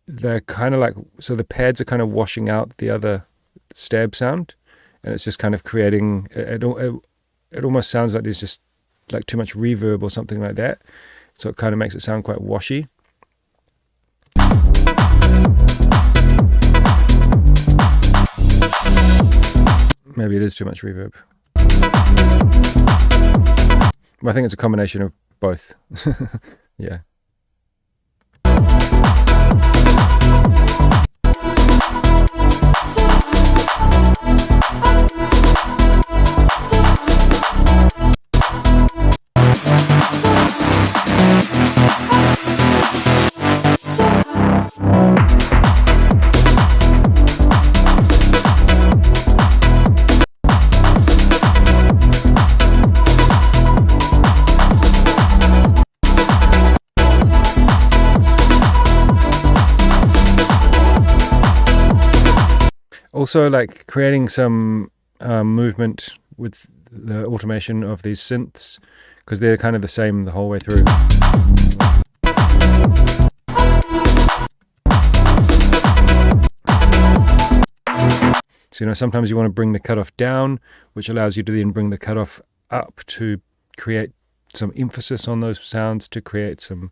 they're kind of like, so the pads are kind of washing out the other stab sound, and it's just kind of creating it almost sounds like there's just like too much reverb or something like that, so it kind of makes it sound quite washy. Maybe it is too much reverb. I think it's a combination of both. Yeah. Also, like creating some movement with the automation of these synths, because they're kind of the same the whole way through. So, you know, sometimes you want to bring the cutoff down, which allows you to then bring the cutoff up to create some emphasis on those sounds, to create some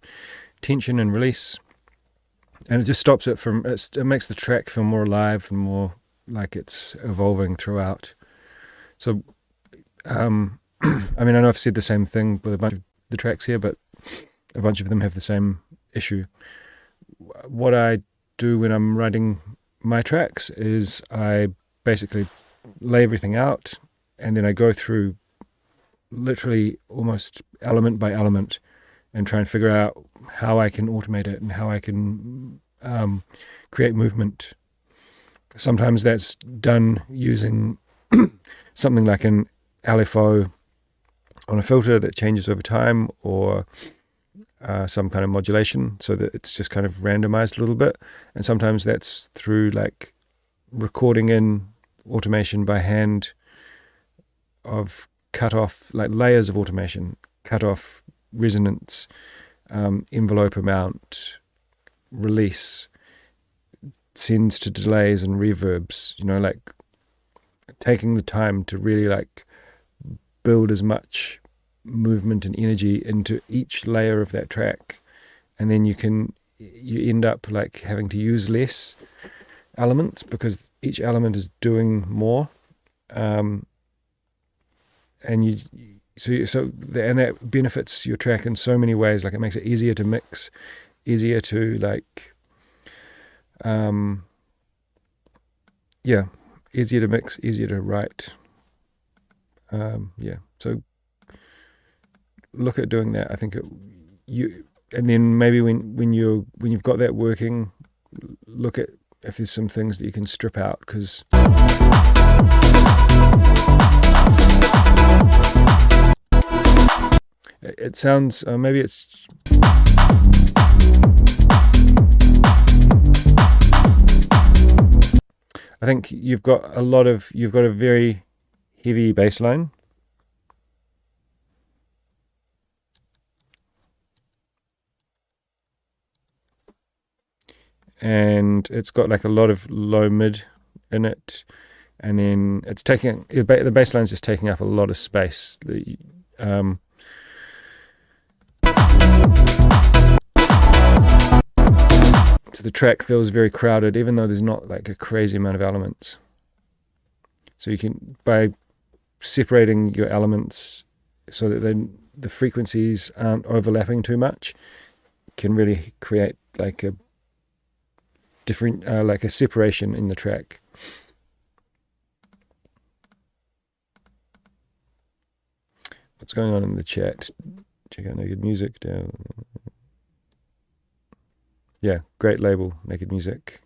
tension and release. And it just stops it from, it makes the track feel more alive and more like it's evolving throughout. So, I mean, I know I've said the same thing with a bunch of the tracks here, but a bunch of them have the same issue. What I do when I'm writing my tracks is I basically lay everything out, and then I go through literally almost element by element and try and figure out how I can automate it and how I can create movement. Sometimes that's done using something like an LFO on a filter that changes over time, or some kind of modulation so that it's just kind of randomized a little bit. And sometimes that's through like recording in automation by hand of cutoff, like layers of automation, cutoff, resonance, envelope amount, release, sends to delays and reverbs, you know, like taking the time to really like build as much movement and energy into each layer of that track. And then you end up like having to use less elements because each element is doing more. And that benefits your track in so many ways. Like it makes it easier to mix, easier to like, easier to mix, easier to write. So look at doing that. I think and then maybe when you've got that working, look at if there's some things that you can strip out, because it sounds, maybe it's... I think you've got a very heavy bass line. And it's got like a lot of low mid in it, and then it's taking the bass line's just taking up a lot of space. So the track feels very crowded, even though there's not like a crazy amount of elements. So you can, by separating your elements so that then the frequencies aren't overlapping too much, can really create like a different, like a separation in the track. What's going on in the chat? Check out Naked Music down. Yeah, great label, Naked Music.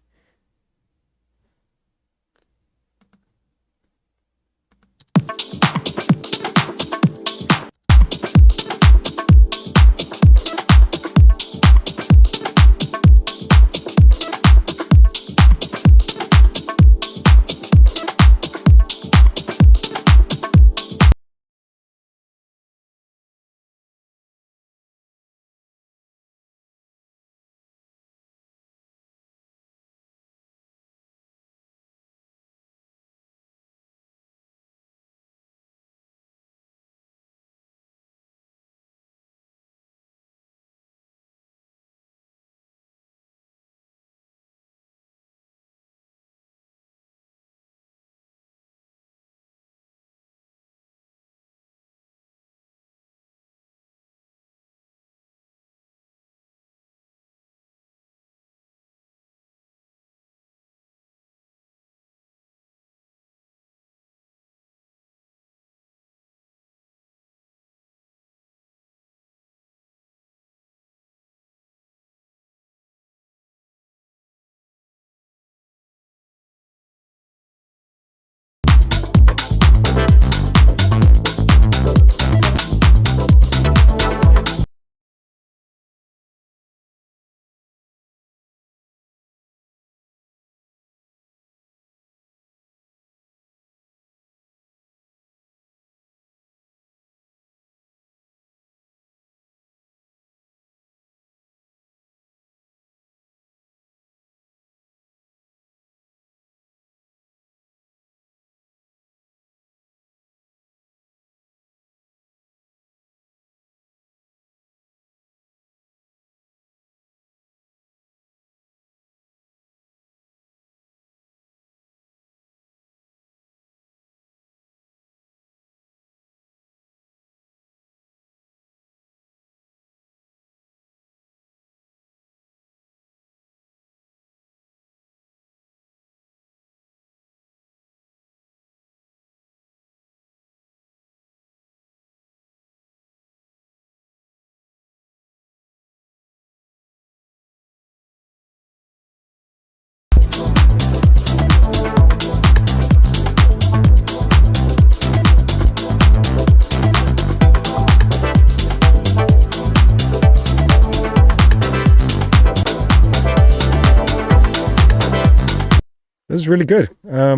This is really good. I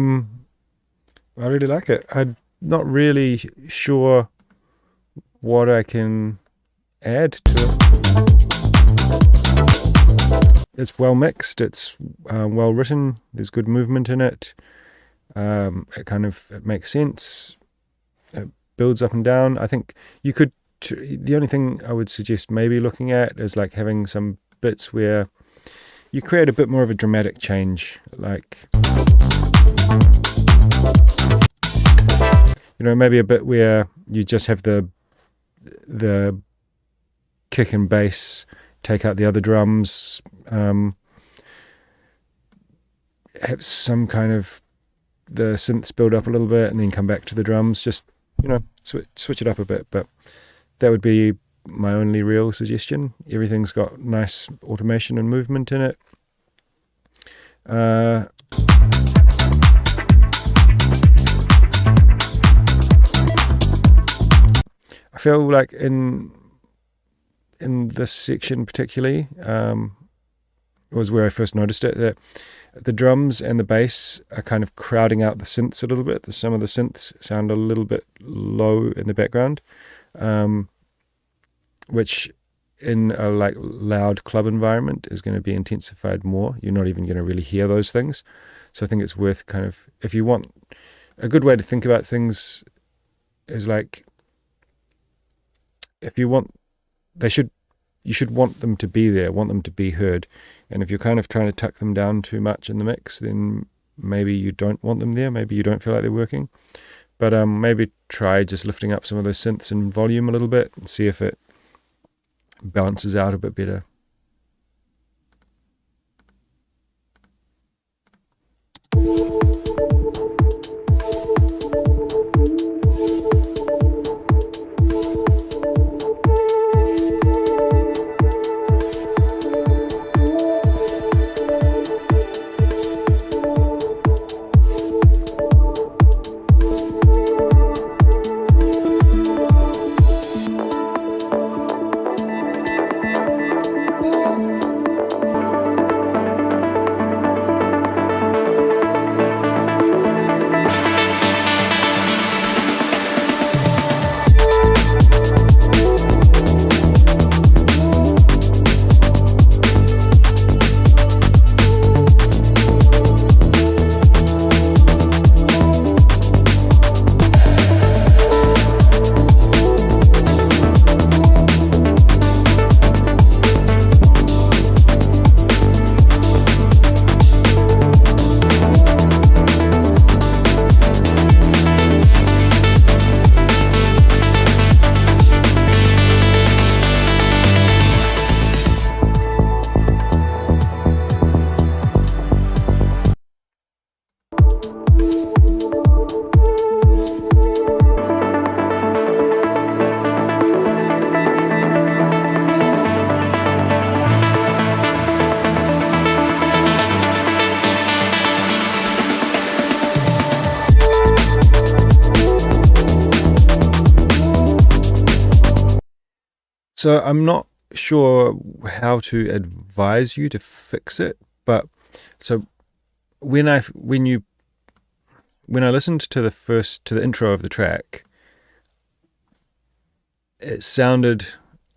really like it. I'm not really sure what I can add to it. It's well mixed. It's well written. There's good movement in it. It makes sense. It builds up and down. I think you could. The only thing I would suggest maybe looking at is like having some bits where you create a bit more of a dramatic change, like, you know, maybe a bit where you just have the kick and bass, take out the other drums, have some kind of the synths build up a little bit and then come back to the drums, just, you know, switch it up a bit. But that would be my only real suggestion. Everything's got nice automation and movement in it. I feel like in in this section particularly was where I first noticed it, that the drums and the bass are kind of crowding out the synths a little bit. Some of the synths sound a little bit low in the background, which in a like loud club environment is going to be intensified more. You're not even going to really hear those things. So I think it's worth kind of, if you want, a good way to think about things is like, if you want, you should want them to be there, want them to be heard. And if you're kind of trying to tuck them down too much in the mix, then maybe you don't want them there. Maybe you don't feel like they're working. But maybe try just lifting up some of those synths in volume a little bit and see if it balances out a bit better. So I'm not sure how to advise you to fix it, but so when I listened to the intro of the track, it sounded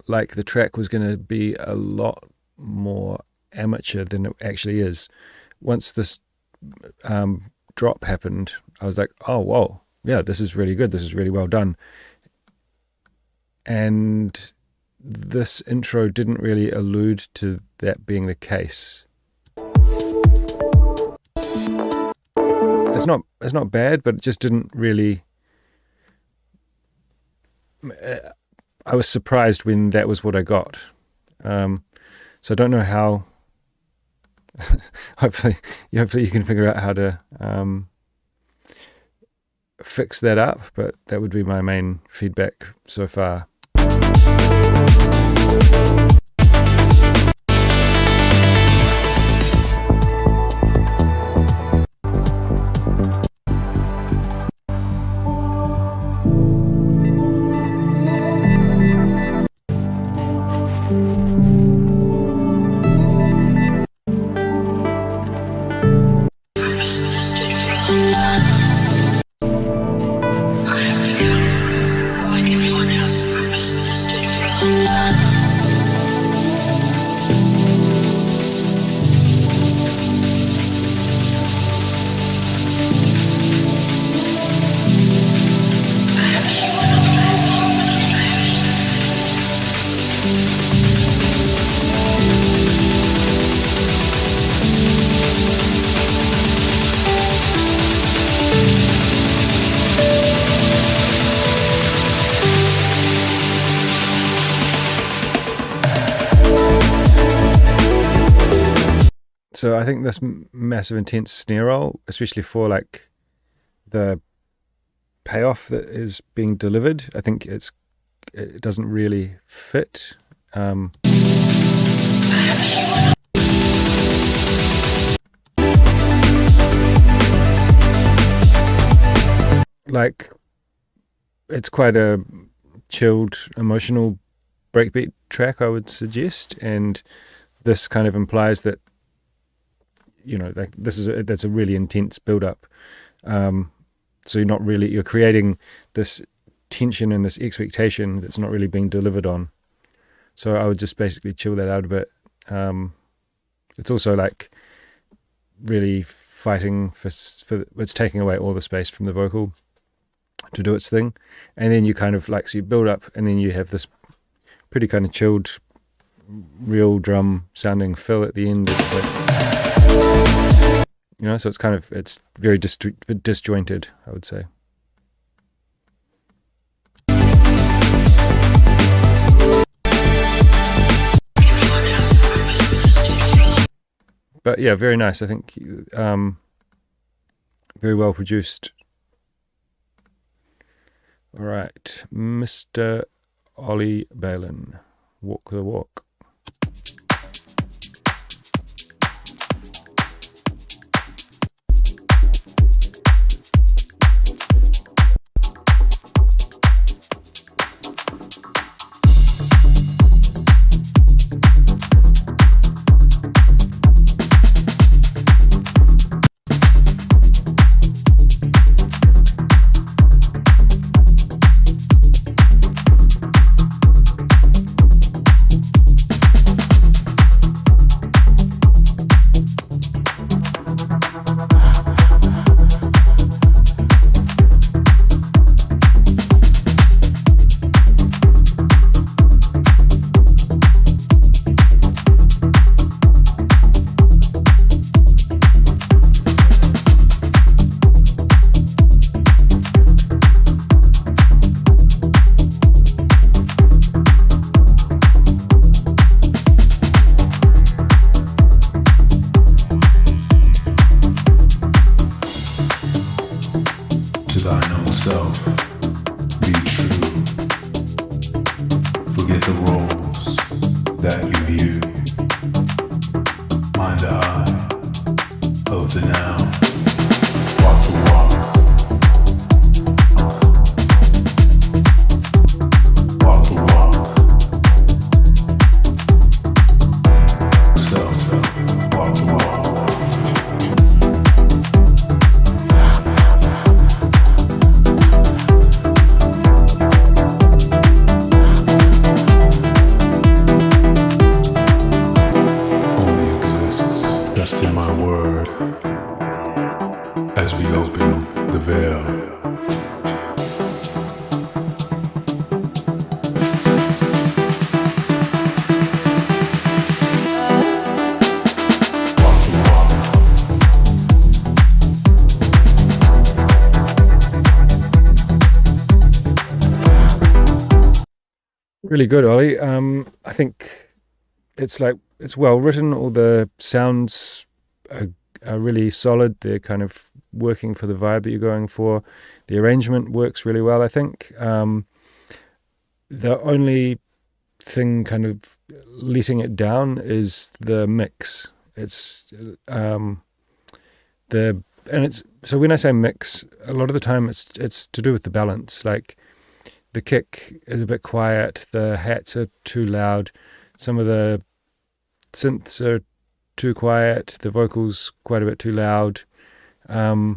like the track was going to be a lot more amateur than it actually is. Once this drop happened, I was like, oh, whoa, yeah, this is really good. This is really well done. And this intro didn't really allude to that being the case. It's not bad, but it just didn't really. I was surprised when that was what I got. So I don't know how. hopefully you can figure out how to fix that up. But that would be my main feedback so far. So I think this massive intense snare roll, especially for like the payoff that is being delivered, I think it doesn't really fit. Like it's quite a chilled, emotional breakbeat track, I would suggest, and this kind of implies that, like that's a really intense build up. So you're creating this tension and this expectation that's not really being delivered on. So I would just basically chill that out a bit. It's also like really fighting for it's taking away all the space from the vocal to do its thing, and then you kind of like, so you build up, and then you have this pretty kind of chilled, real drum sounding fill at the end of it. So it's very disjointed, I would say. But yeah, very nice. I think very well produced. All right, Mr. Ollie Balin, Walk the Walk. Really good, Ollie. I think it's well written. All the sounds are really solid. They're kind of working for the vibe that you're going for. The arrangement works really well, I think. The only thing kind of letting it down is the mix. So when I say mix, a lot of the time it's to do with the balance. Like, the kick is a bit quiet, the hats are too loud, some of the synths are too quiet, the vocals quite a bit too loud. So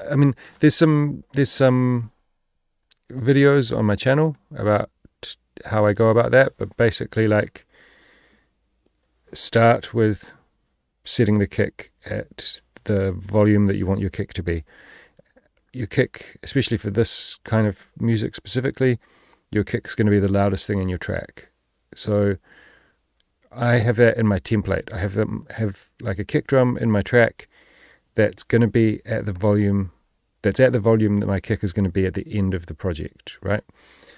I mean, there's some videos on my channel about how I go about that, but basically, like, start with setting the kick at the volume that you want your kick to be. Your kick, especially for this kind of music specifically, your kick's going to be the loudest thing in your track. So I have that in my template. I have like a kick drum in my track that's going to be at the volume that my kick is going to be at the end of the project, right?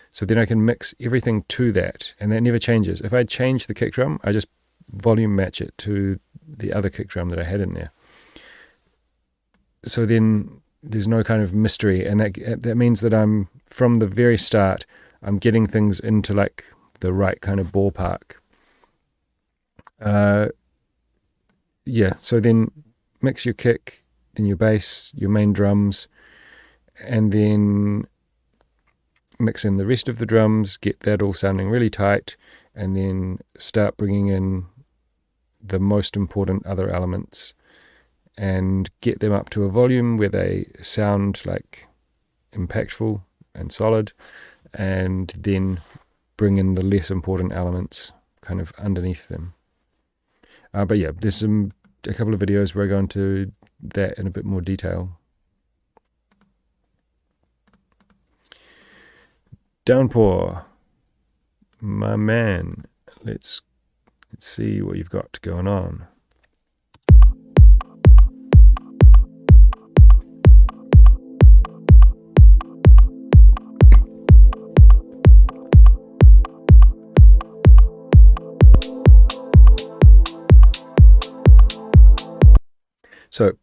So then I can mix everything to that, and that never changes. If I change the kick drum, I just volume match it to the other kick drum that I had in there. So then there's no kind of mystery, and that means that I'm, from the very start, I'm getting things into like the right kind of ballpark. So then mix your kick, then your bass, your main drums, and then mix in the rest of the drums, get that all sounding really tight, and then start bringing in the most important other elements and get them up to a volume where they sound like impactful and solid, and then bring in the less important elements kind of underneath them. But yeah, there's a couple of videos where I go into that in a bit more detail. Downpour, my man, let's see what you've got going on. So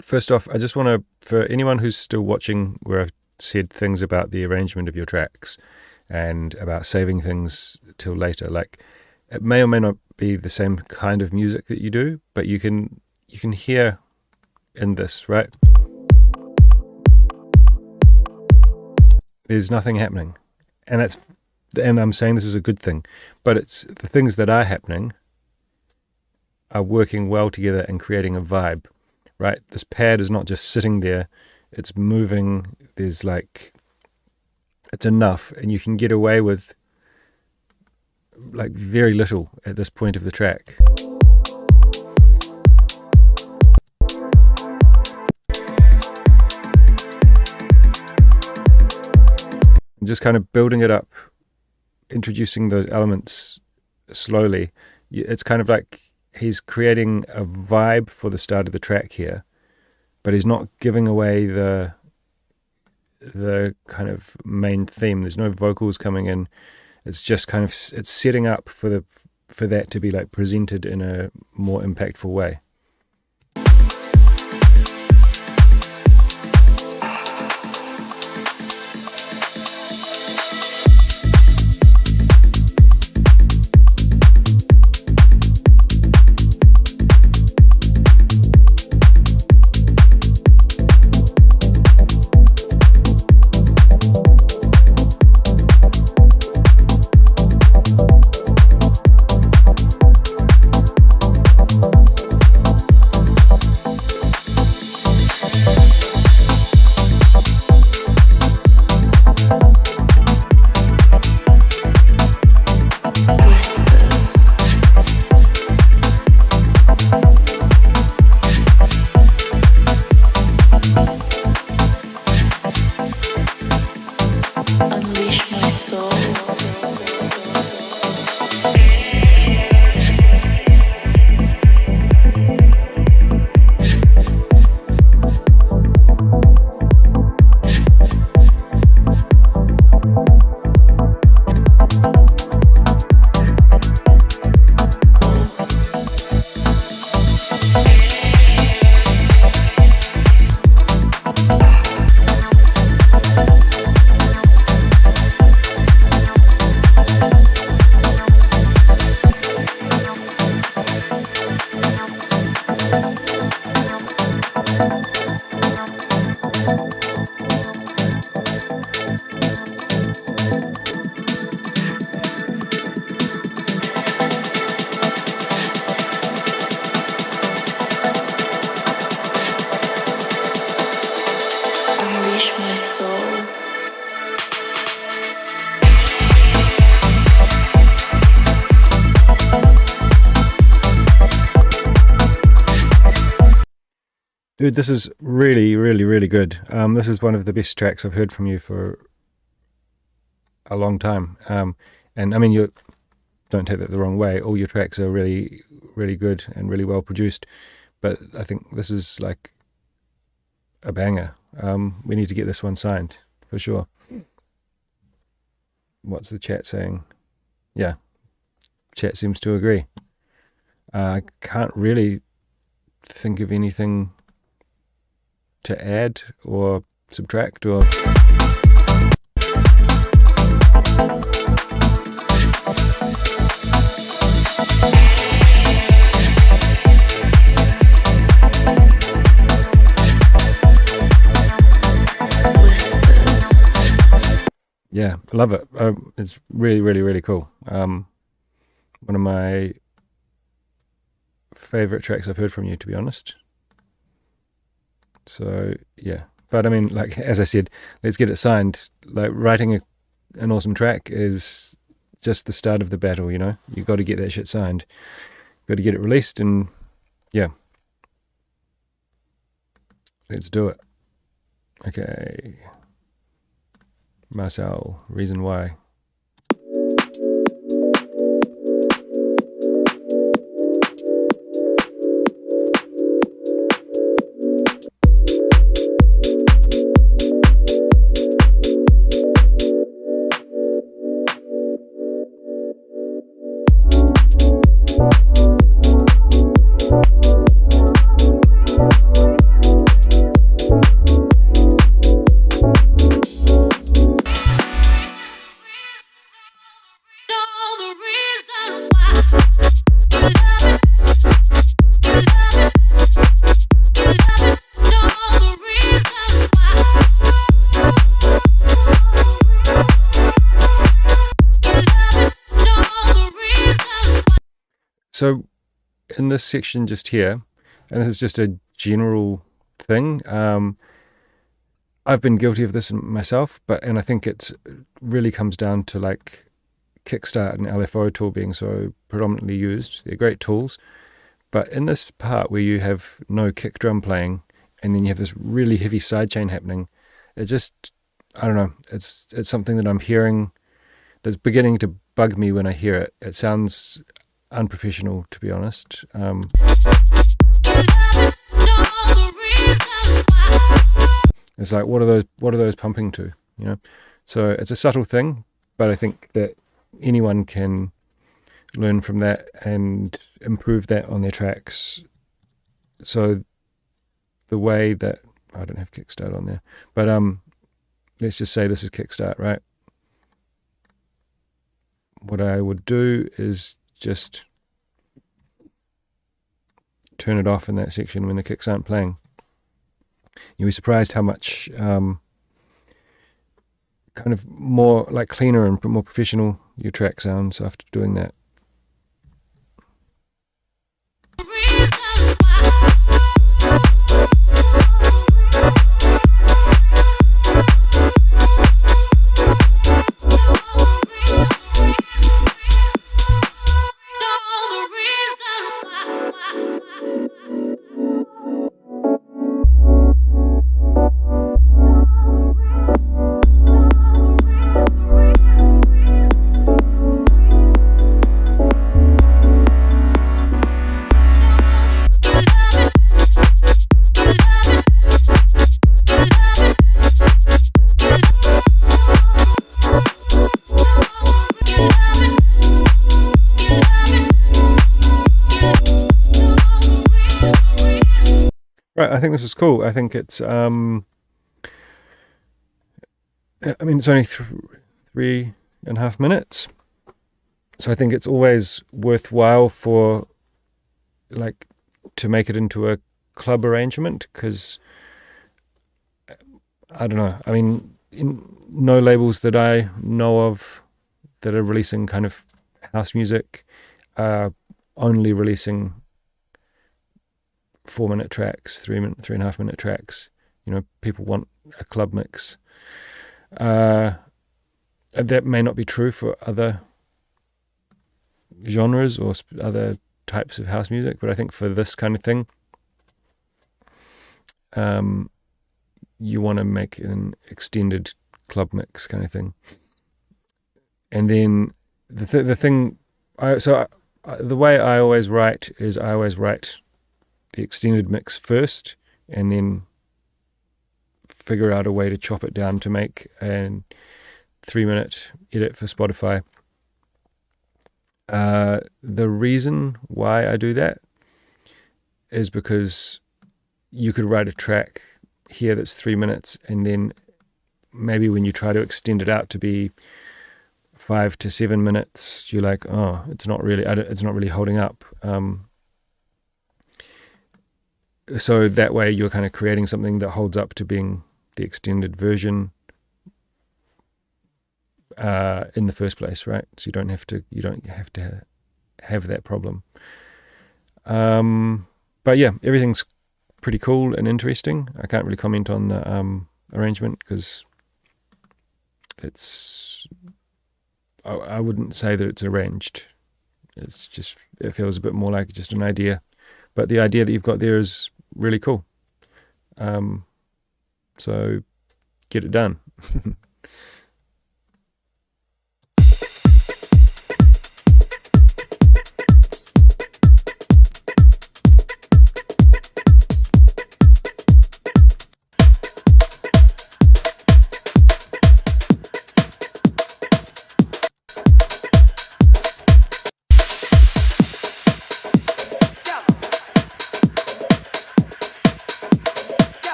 first off, I just want to, for anyone who's still watching where I've said things about the arrangement of your tracks and about saving things till later, like it may or may not be the same kind of music that you do, but you can hear in this, right? There's nothing happening. And I'm saying this is a good thing, but it's the things that are happening are working well together and creating a vibe. Right, this pad is not just sitting there, it's moving, there's like, it's enough, and you can get away with like very little at this point of the track. And just kind of building it up, introducing those elements slowly. It's kind of like he's creating a vibe for the start of the track here, but he's not giving away the kind of main theme. There's no vocals coming in. It's just kind of, it's setting up for that to be like presented in a more impactful way. Dude, this is really, really, really good. This is one of the best tracks I've heard from you for a long time. And I mean, you don't take that the wrong way. All your tracks are really, really good and really well produced. But I think this is like a banger. We need to get this one signed for sure. What's the chat saying? Yeah, chat seems to agree. I can't really think of anything to add or subtract or... Yeah, I love it. It's really, really, really cool. One of my favorite tracks I've heard from you, to be honest. So yeah, but I mean, like as I said, let's get it signed. Like writing an awesome track is just the start of the battle. You know, you got to get that shit signed. Got to get it released, and yeah, let's do it. Okay, Marcel, reason why. So in this section just here, and this is just a general thing, I've been guilty of this myself, and I think it really comes down to like Kickstart and LFO tool being so predominantly used. They're great tools, but in this part where you have no kick drum playing and then you have this really heavy sidechain happening, it just, I don't know, it's something that I'm hearing that's beginning to bug me when I hear it. It sounds unprofessional, to be honest. It's like, what are those pumping to, you know? So it's a subtle thing, but I think that anyone can learn from that and improve that on their tracks. So the way that, I don't have Kickstart on there, but let's just say this is Kickstart, right? What I would do is just turn it off in that section when the kicks aren't playing. You'll be surprised how much kind of more like cleaner and more professional your track sounds after doing that. Right, I think this is cool. I think it's, I mean, it's only 3.5 minutes. So I think it's always worthwhile for, like, to make it into a club arrangement, because, I don't know, I mean, no labels that I know of that are releasing kind of house music are only releasing 4-minute tracks, 3.5 minute tracks. You know, people want a club mix. That may not be true for other genres or other types of house music, but I think for this kind of thing, you want to make an extended club mix kind of thing. And then the thing, the way I always write is I always write the extended mix first, and then figure out a way to chop it down to make a 3-minute edit for Spotify. The reason why I do that is because you could write a track here that's 3 minutes, and then maybe when you try to extend it out to be 5 to 7 minutes, you're like, oh, it's not really holding up. So that way you're kind of creating something that holds up to being the extended version, in the first place, right? So you don't have to have that problem. But yeah, everything's pretty cool and interesting. I can't really comment on the arrangement because I wouldn't say that it's arranged. It's just, it feels a bit more like just an idea. But the idea that you've got there is really cool. So get it done.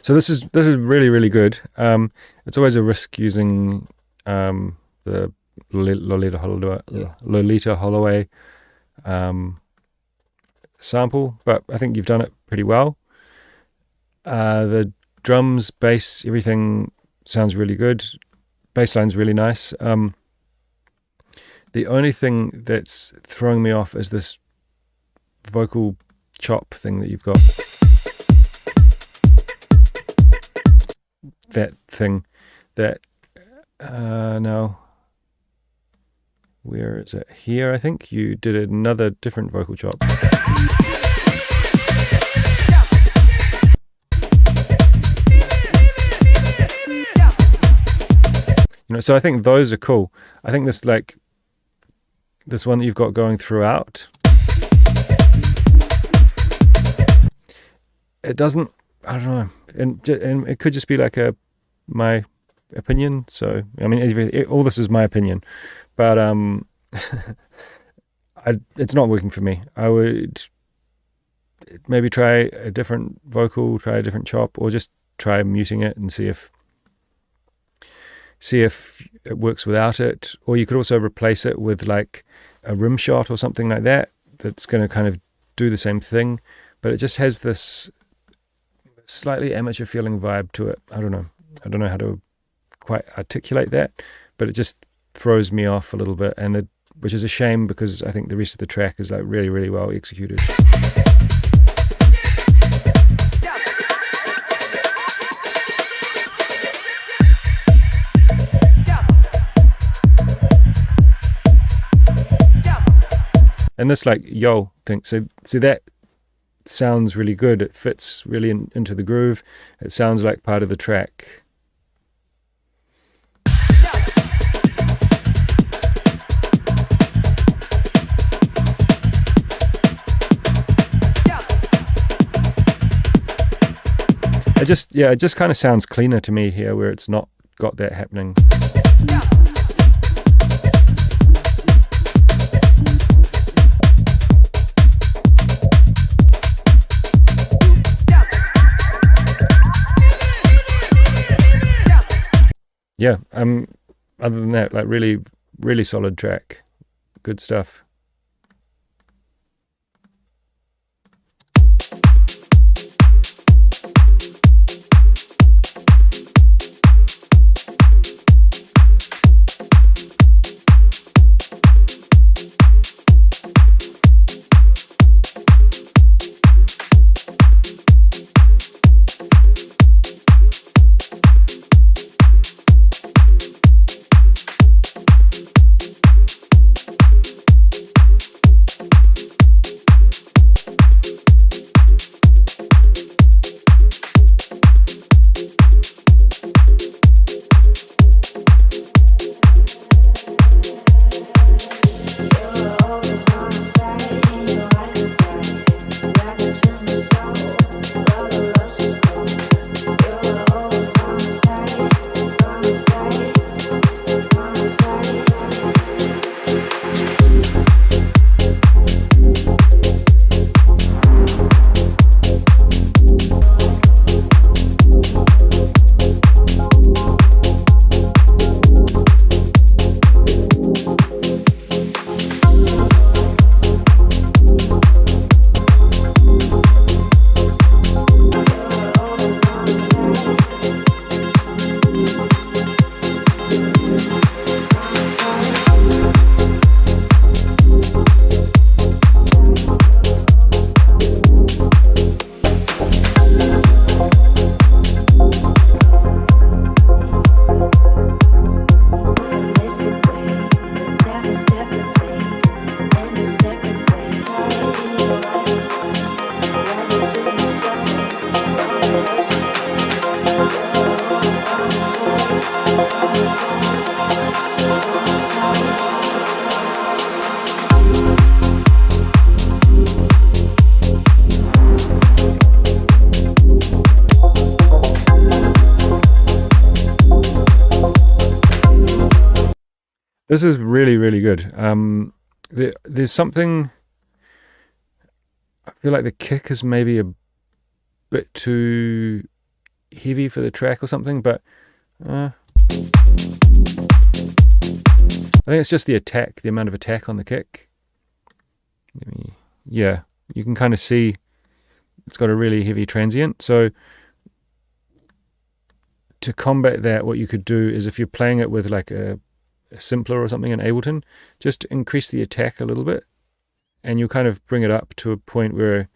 So this is really, really good. It's always a risk using the Lolita Holloway sample, but I think you've done it pretty well. The drums, bass, everything sounds really good. Bass line's really nice. The only thing that's throwing me off is this vocal chop thing that you've got. That thing that now where is it? Here, I think you did another different vocal chop. So I think those are cool. I think this one that you've got going throughout, it doesn't, I don't know, and it could just be like my opinion. So I mean, all this is my opinion, but it's not working for me. I would maybe try a different vocal, try a different chop, or just try muting it and see if it works without it. Or you could also replace it with like a rim shot or something like that. That's going to kind of do the same thing, but it just has this slightly amateur feeling vibe to it. I don't know how to quite articulate that, but it just throws me off a little bit, and which is a shame because I think the rest of the track is like really, really well executed. And this like yo thing, so that sounds really good. It fits really into the groove. It sounds like part of the track. It just kind of sounds cleaner to me here, where it's not got that happening. yeah, other than that, like really, really solid track. Good stuff. This is really, really good. There's something, I feel like the kick is maybe a bit too heavy for the track or something, but I think it's just the attack, the amount of attack on the kick. Yeah, you can kind of see it's got a really heavy transient. So to combat that, what you could do is, if you're playing it with like a simpler or something in Ableton, just increase the attack a little bit, and you'll kind of bring it up to a point where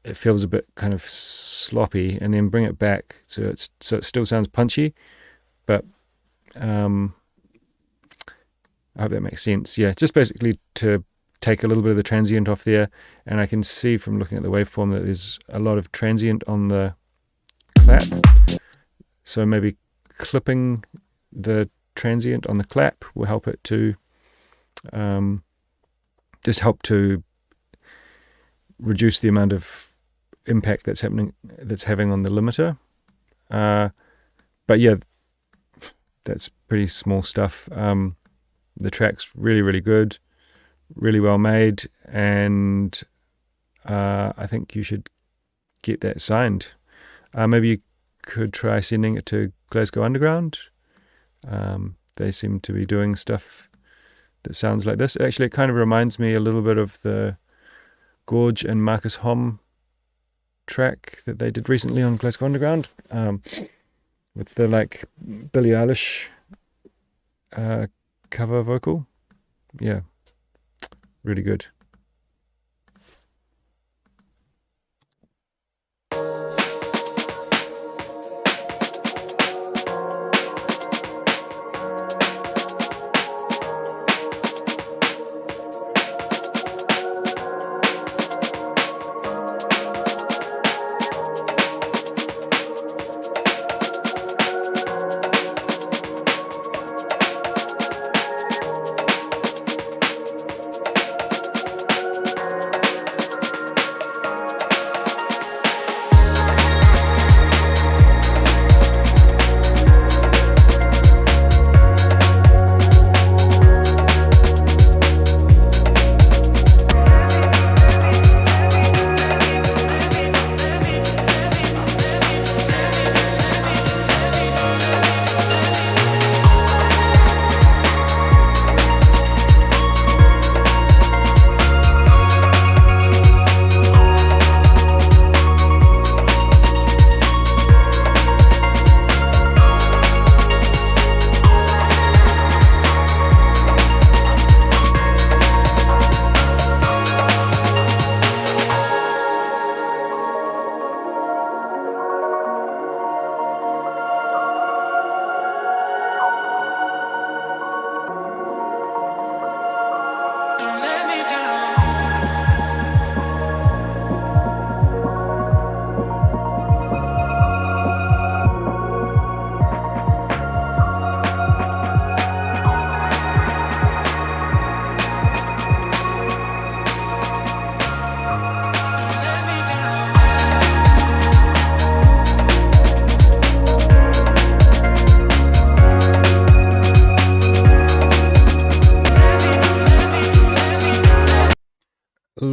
it feels a bit kind of sloppy, and then bring it back so it still sounds punchy, but I hope that makes sense. Yeah, just basically to take a little bit of the transient off there, and I can see from looking at the waveform that there's a lot of transient on the clap, so maybe clipping the transient on the clap will help it to just help to reduce the amount of impact that's having on the limiter. But yeah, that's pretty small stuff. The track's really, really good, really well made, and I think you should get that signed. Maybe you could try sending it to Glasgow Underground. They seem to be doing stuff that sounds like this. Actually, it kind of reminds me a little bit of the Gorge and Marcus Homm track that they did recently on Glasgow Underground, with the like Billie Eilish cover vocal. Yeah, really good.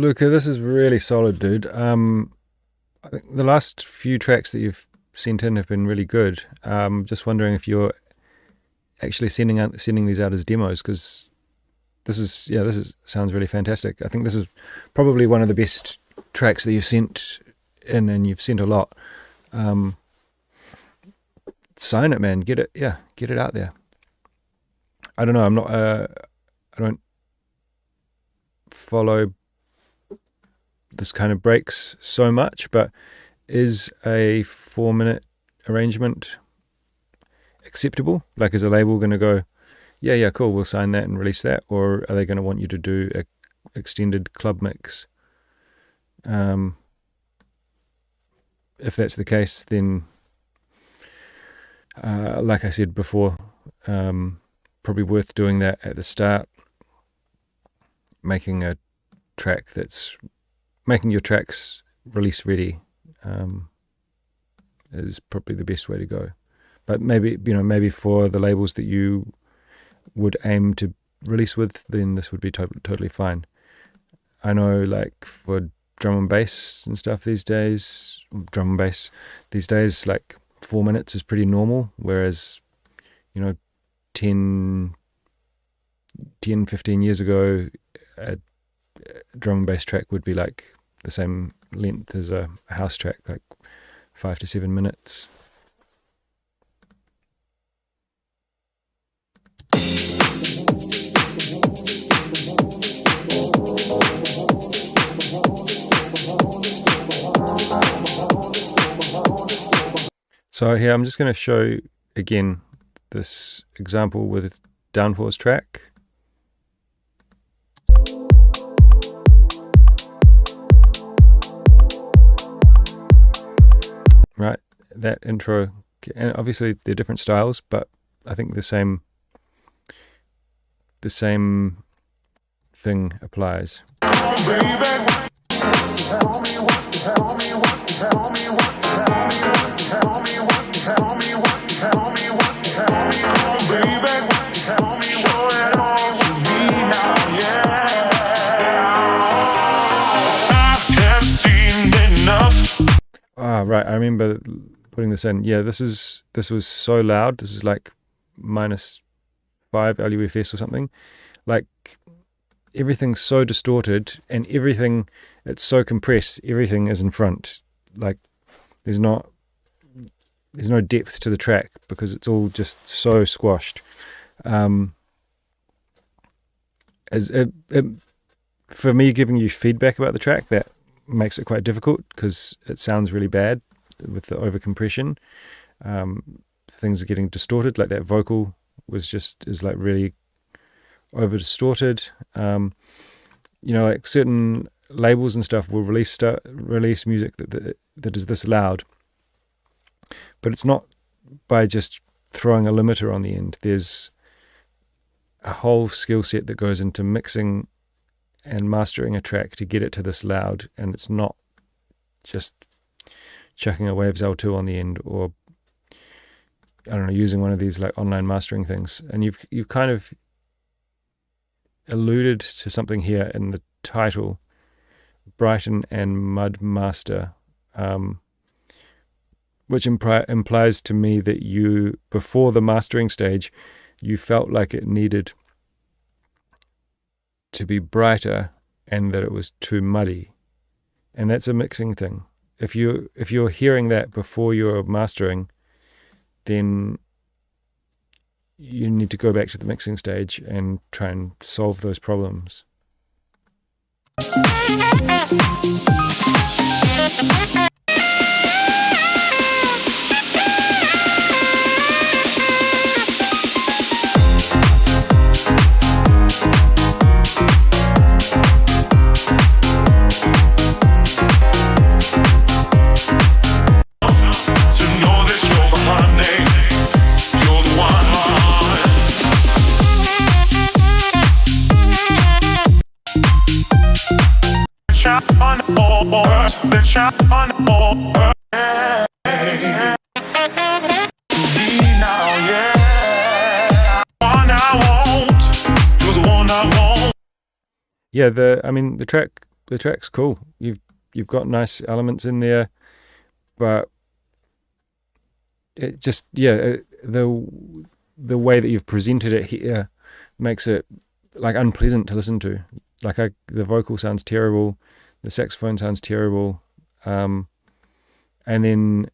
Luca, this is really solid, dude. I think the last few tracks that you've sent in have been really good. Just wondering if you're actually sending these out as demos, because this sounds really fantastic. I think this is probably one of the best tracks that you've sent in, and you've sent a lot. Sign it, man. Get it out there. I don't know. I don't follow this kind of breaks so much, but is a 4-minute arrangement acceptable? Like, is a label going to go, yeah, cool, we'll sign that and release that? Or are they going to want you to do a extended club mix? If that's the case, then like I said before, probably worth doing that at the start, making your tracks release ready is probably the best way to go. But maybe for the labels that you would aim to release with, then this would be totally fine. I know, like, for drum and bass and stuff these days, like 4 minutes is pretty normal, whereas 10, 15 years ago, a drum and bass track would be like the same length as a house track, like 5 to 7 minutes. So here I'm just going to show again this example with downforce track. Right, that intro, and obviously they're different styles, but I think the same thing applies. Right, I remember putting this in. Yeah, this was so loud. This is like -5 LUFS or something. Like, everything's so distorted, and it's so compressed. Everything is in front. Like, there's no depth to the track because it's all just so squashed. For me, giving you feedback about the track, that makes it quite difficult because it sounds really bad with the overcompression. Things are getting distorted, like that vocal is like really over distorted. Like certain labels and stuff will release music that is this loud, but it's not by just throwing a limiter on the end. There's a whole skill set that goes into mixing and mastering a track to get it to this loud, and it's not just chucking a Waves L2 on the end, or I don't know, using one of these like online mastering things. And you've kind of alluded to something here in the title, Brighton and Mud Master, which implies to me that you, before the mastering stage, you felt like it needed to be brighter and that it was too muddy. And that's a mixing thing. If you're hearing that before you're mastering, then you need to go back to the mixing stage and try and solve those problems. Yeah, the track the track's cool. You've got nice elements in there, but it just, the way that you've presented it here makes it like unpleasant to listen to. Like the vocal sounds terrible, the saxophone sounds terrible, and then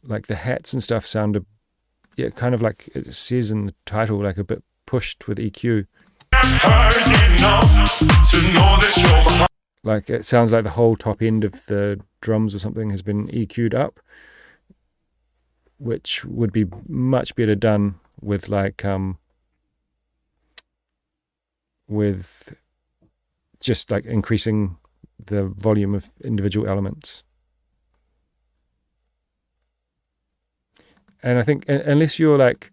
like the hats and stuff sound kind of like it says in the title, like a bit pushed with EQ. Like it sounds like the whole top end of the drums or something has been EQ'd up, which would be much better done with like with just like increasing the volume of individual elements. And I think unless you're like,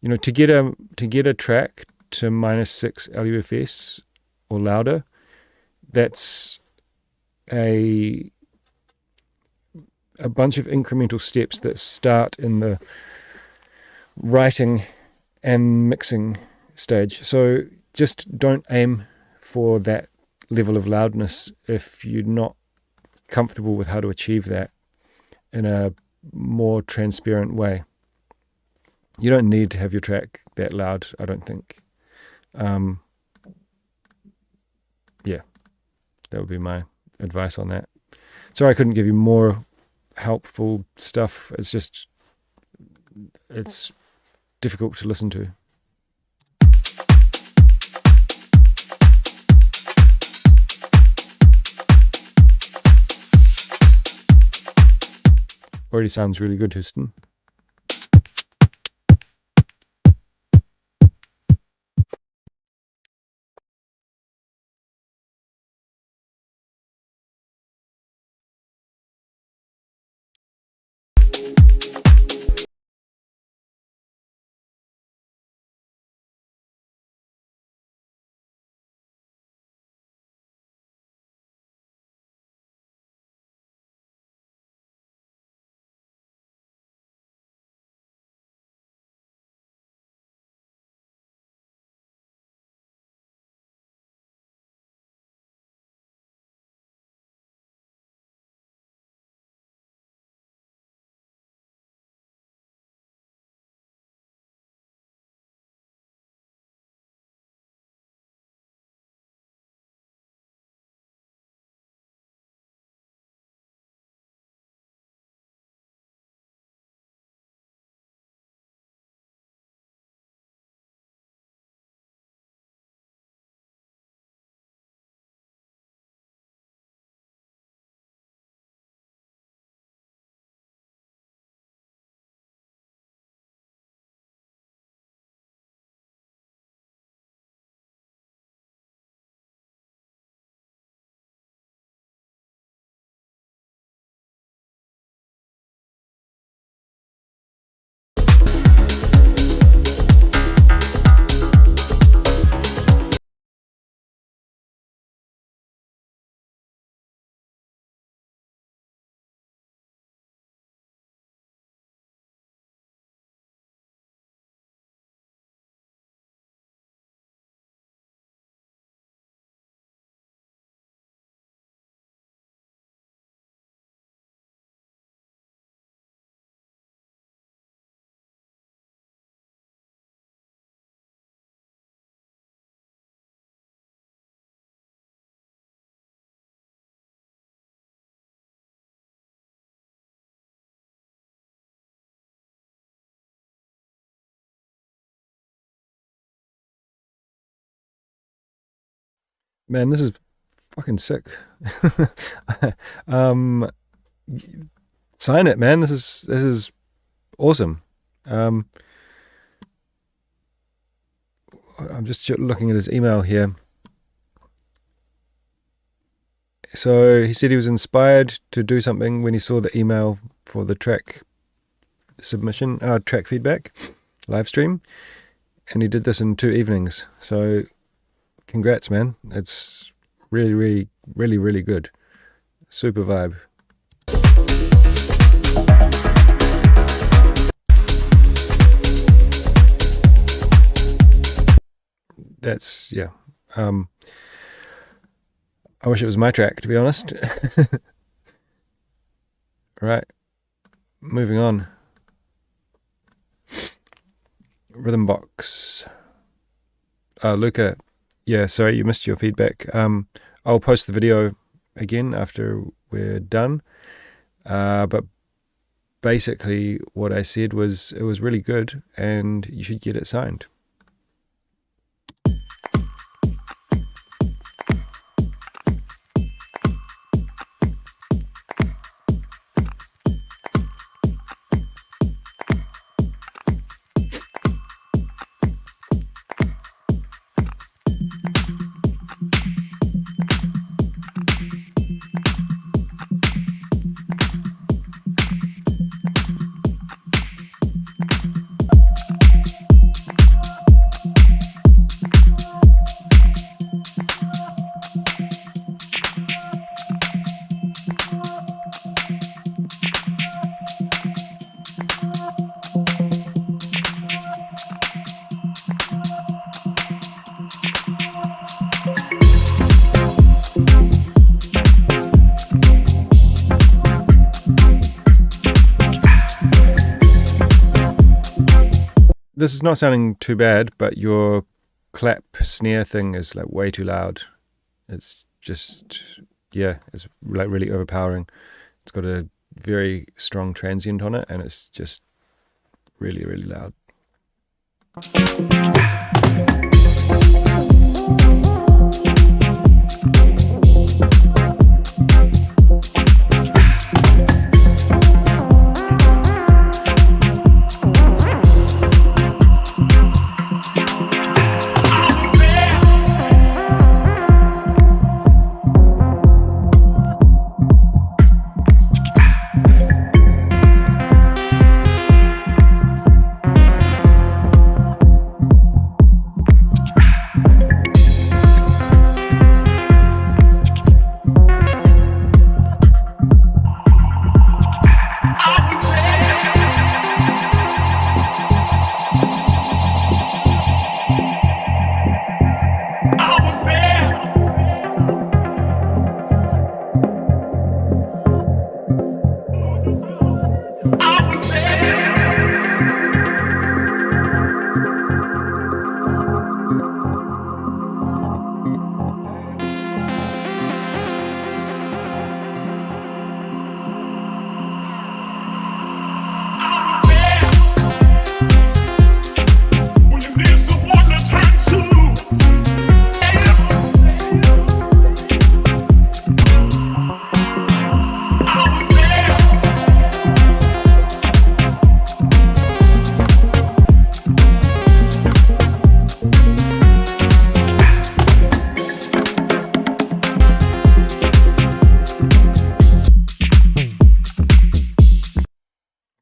to get a track to -6 LUFS or louder, that's a bunch of incremental steps that start in the writing and mixing stage. So just don't aim for that level of loudness if you're not comfortable with how to achieve that in a more transparent way. You don't need to have your track that loud, I don't think. That would be my advice on that. Sorry I couldn't give you more helpful stuff. It's difficult to listen to. Already sounds really good, Houston. Man, this is fucking sick. Sign it, man. This is awesome. I'm just looking at his email here. So he said he was inspired to do something when he saw the email for the track submission, track feedback live stream, and he did this in 2 evenings. So congrats, man. It's really, really, really, really good. Super vibe. That's, yeah. I wish it was my track, to be honest. Right, moving on. Rhythm box. Luca, yeah, sorry, you missed your feedback. I'll post the video again after we're done. But basically what I said was it was really good and you should get it signed. This is not sounding too bad, but your clap snare thing is like way too loud. It's just, yeah, it's like really overpowering. It's got a very strong transient on it and it's just really, really loud.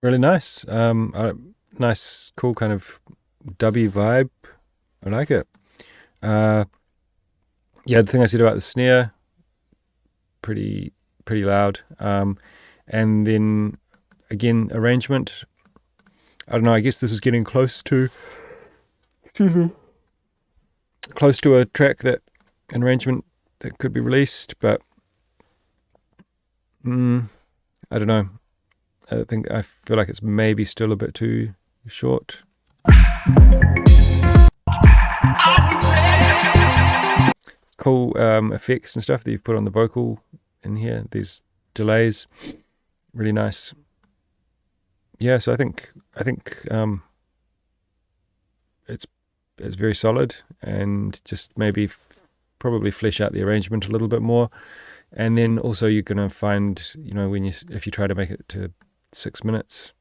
Really nice. Nice, cool kind of dubby vibe. I like it. Yeah, the thing I said about the snare, pretty loud. And then again, arrangement. I don't know. I guess this is getting close to a track that an arrangement that could be released, but I don't know. I feel like it's maybe still a bit too short. Cool effects and stuff that you've put on the vocal in here. These delays, really nice. Yeah, so I think it's very solid, and just maybe probably flesh out the arrangement a little bit more. And then also you're gonna find, if you try to make it to 6 minutes,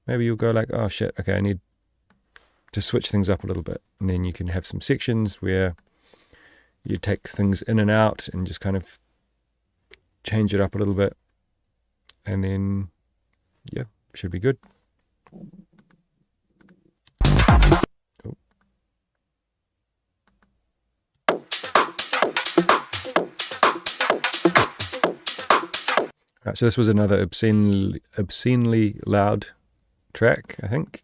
maybe you'll go like, oh shit, okay, I need to switch things up a little bit. And then you can have some sections where you take things in and out and just kind of change it up a little bit, and then yeah, should be good. Oh. Right, so this was another obscenely loud track, I think.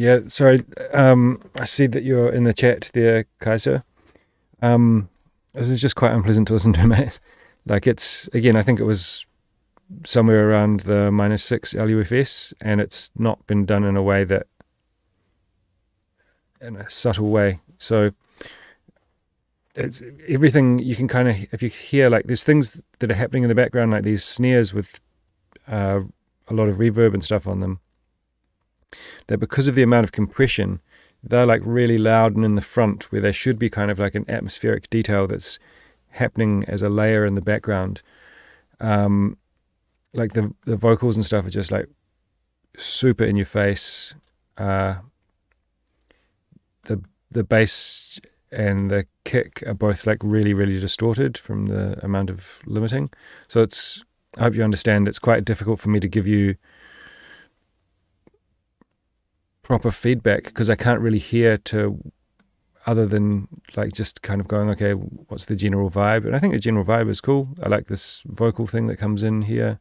Yeah, sorry. I see that you're in the chat there, Kaiser. This is just quite unpleasant to listen to, mate. Like it's, again, I think it was somewhere around the -6 LUFS, and it's not been done in a way that, in a subtle way. So it's everything you can kind of, if you hear like there's things that are happening in the background, like these snares with a lot of reverb and stuff on them, that because of the amount of compression, they're like really loud and in the front, where they should be kind of like an atmospheric detail that's happening as a layer in the background. Like the vocals and stuff are just like super in your face. The bass and the kick are both like really, really distorted from the amount of limiting. So it's, I hope you understand, it's quite difficult for me to give you proper feedback because I can't really hear to other than like just kind of going, okay, what's the general vibe? And I think the general vibe is cool. I like this vocal thing that comes in here.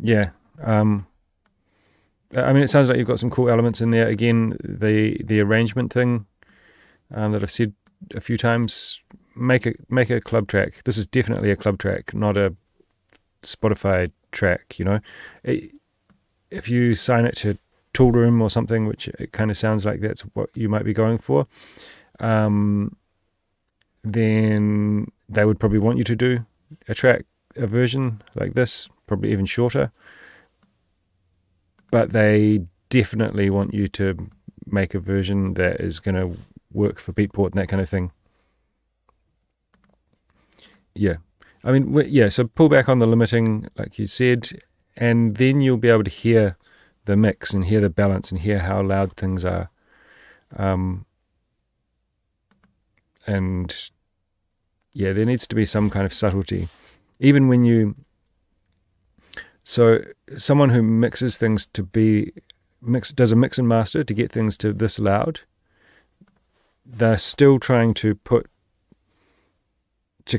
Yeah. I mean, it sounds like you've got some cool elements in there. Again, the arrangement thing that I've said a few times, make a club track. This is definitely a club track, not a Spotify track, you know. If you sign it to Toolroom or something, which it kind of sounds like that's what you might be going for, then they would probably want you to do a version like this, probably even shorter. But they definitely want you to make a version that is going to work for Beatport and that kind of thing. Yeah. I mean, yeah, so pull back on the limiting, like you said, and then you'll be able to hear the mix and hear the balance and hear how loud things are. And yeah, there needs to be some kind of subtlety. Even when you... So someone who mixes things to be does a mix and master to get things to this loud, they're still trying to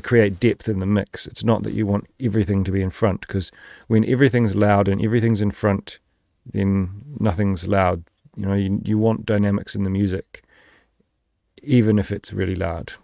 create depth in the mix. It's not that you want everything to be in front, because when everything's loud and everything's in front, then nothing's loud. You know, you want dynamics in the music, even if it's really loud.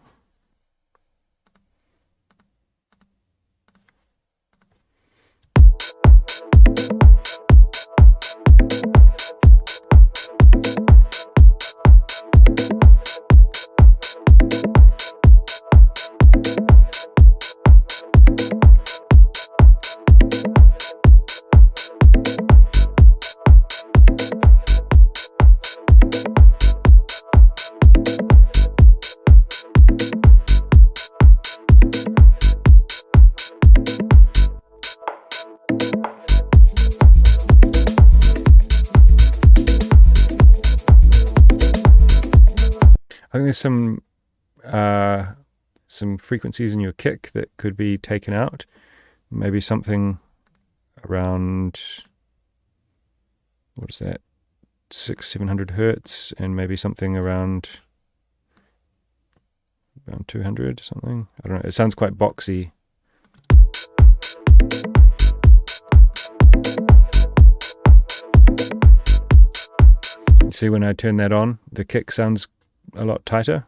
I think there's some frequencies in your kick that could be taken out. Maybe something around, what is that, 600-700 hertz, and maybe something around 200 something. I don't know. It sounds quite boxy. You see, when I turn that on, the kick sounds a lot tighter.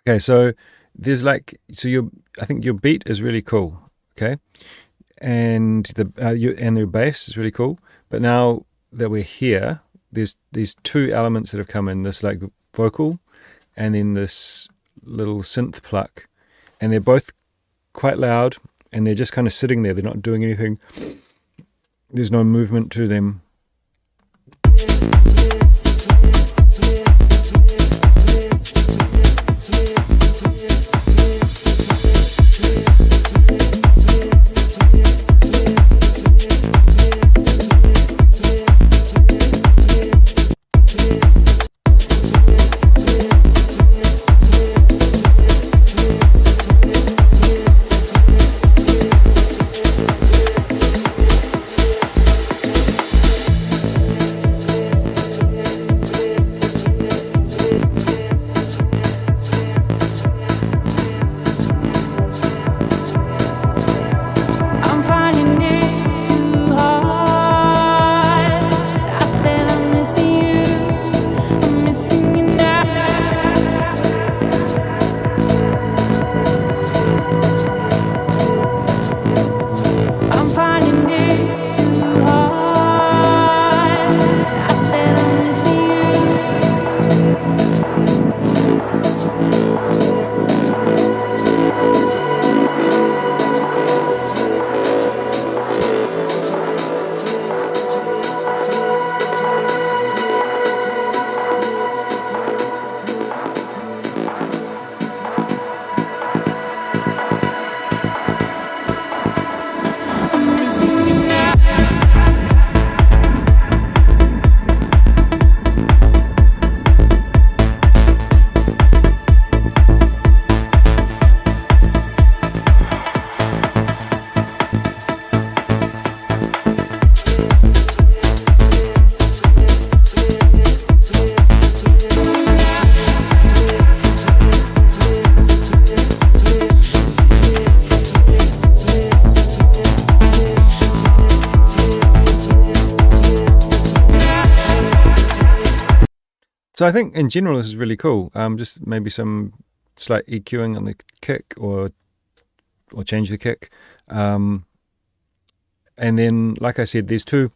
Okay, so there's like, I think your beat is really cool, okay, and your bass is really cool. But now that we're here, there's these two elements that have come in, this like vocal, and then this little synth pluck, and they're both quite loud, and they're just kind of sitting there. They're not doing anything. There's no movement to them. So I think in general this is really cool. Just maybe some slight EQing on the kick, or change the kick. And then, like I said, there's two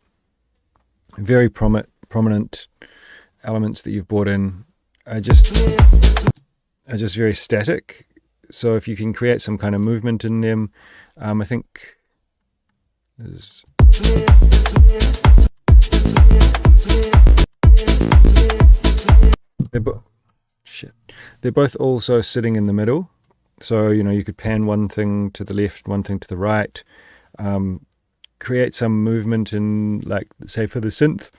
very prominent elements that you've brought in are just very static. So if you can create some kind of movement in them, I think there's they're both also sitting in the middle. So, you could pan one thing to the left, one thing to the right, create some movement in, like, say for the synth,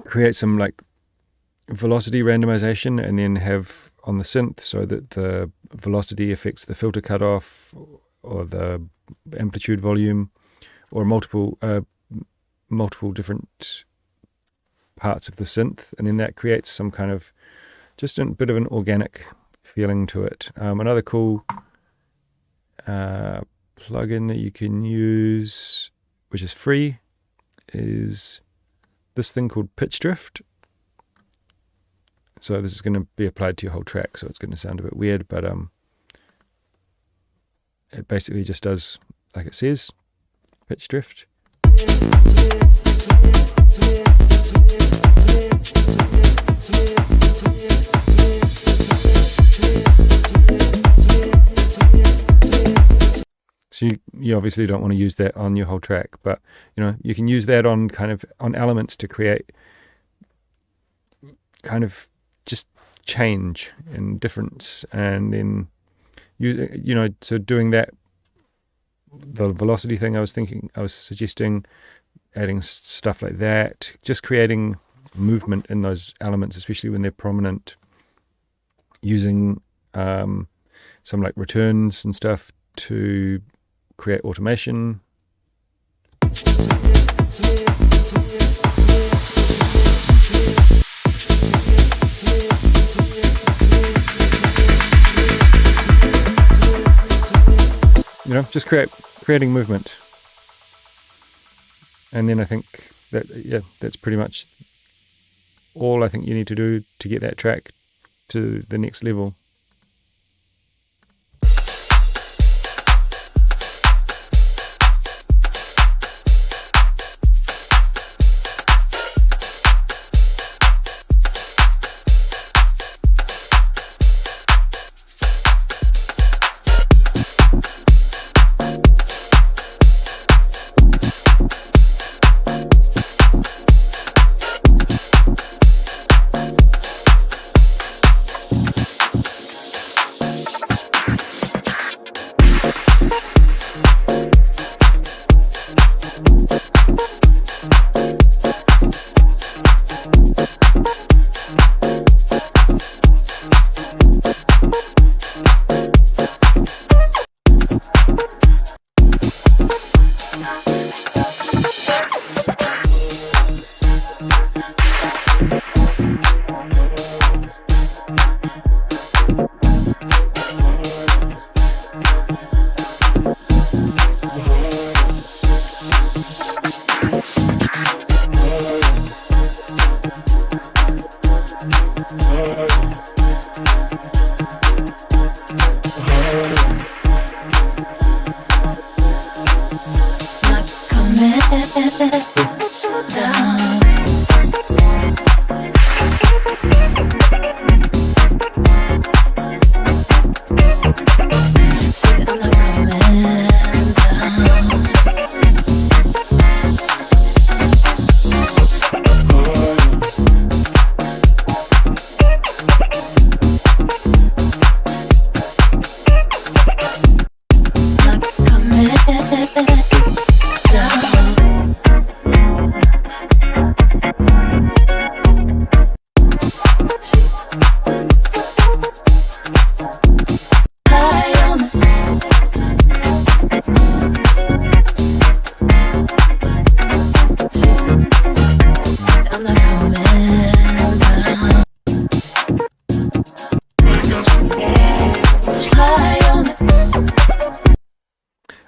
create some like velocity randomization, and then have on the synth so that the velocity affects the filter cutoff or the amplitude volume, or multiple different parts of the synth, and then that creates some kind of just a bit of an organic feeling to it. Another cool plugin that you can use, which is free, is this thing called Pitch Drift. So this is going to be applied to your whole track, so it's going to sound a bit weird, but it basically just does like it says, pitch drift. So you obviously don't want to use that on your whole track, but you can use that on on elements to create kind of just change and difference, and then so doing that, the velocity thing I was suggesting, adding stuff like that, just creating movement in those elements, especially when they're prominent, using some like returns and stuff to create automation. Just creating movement. And then I think that, that's pretty much all I think you need to do to get that track to the next level.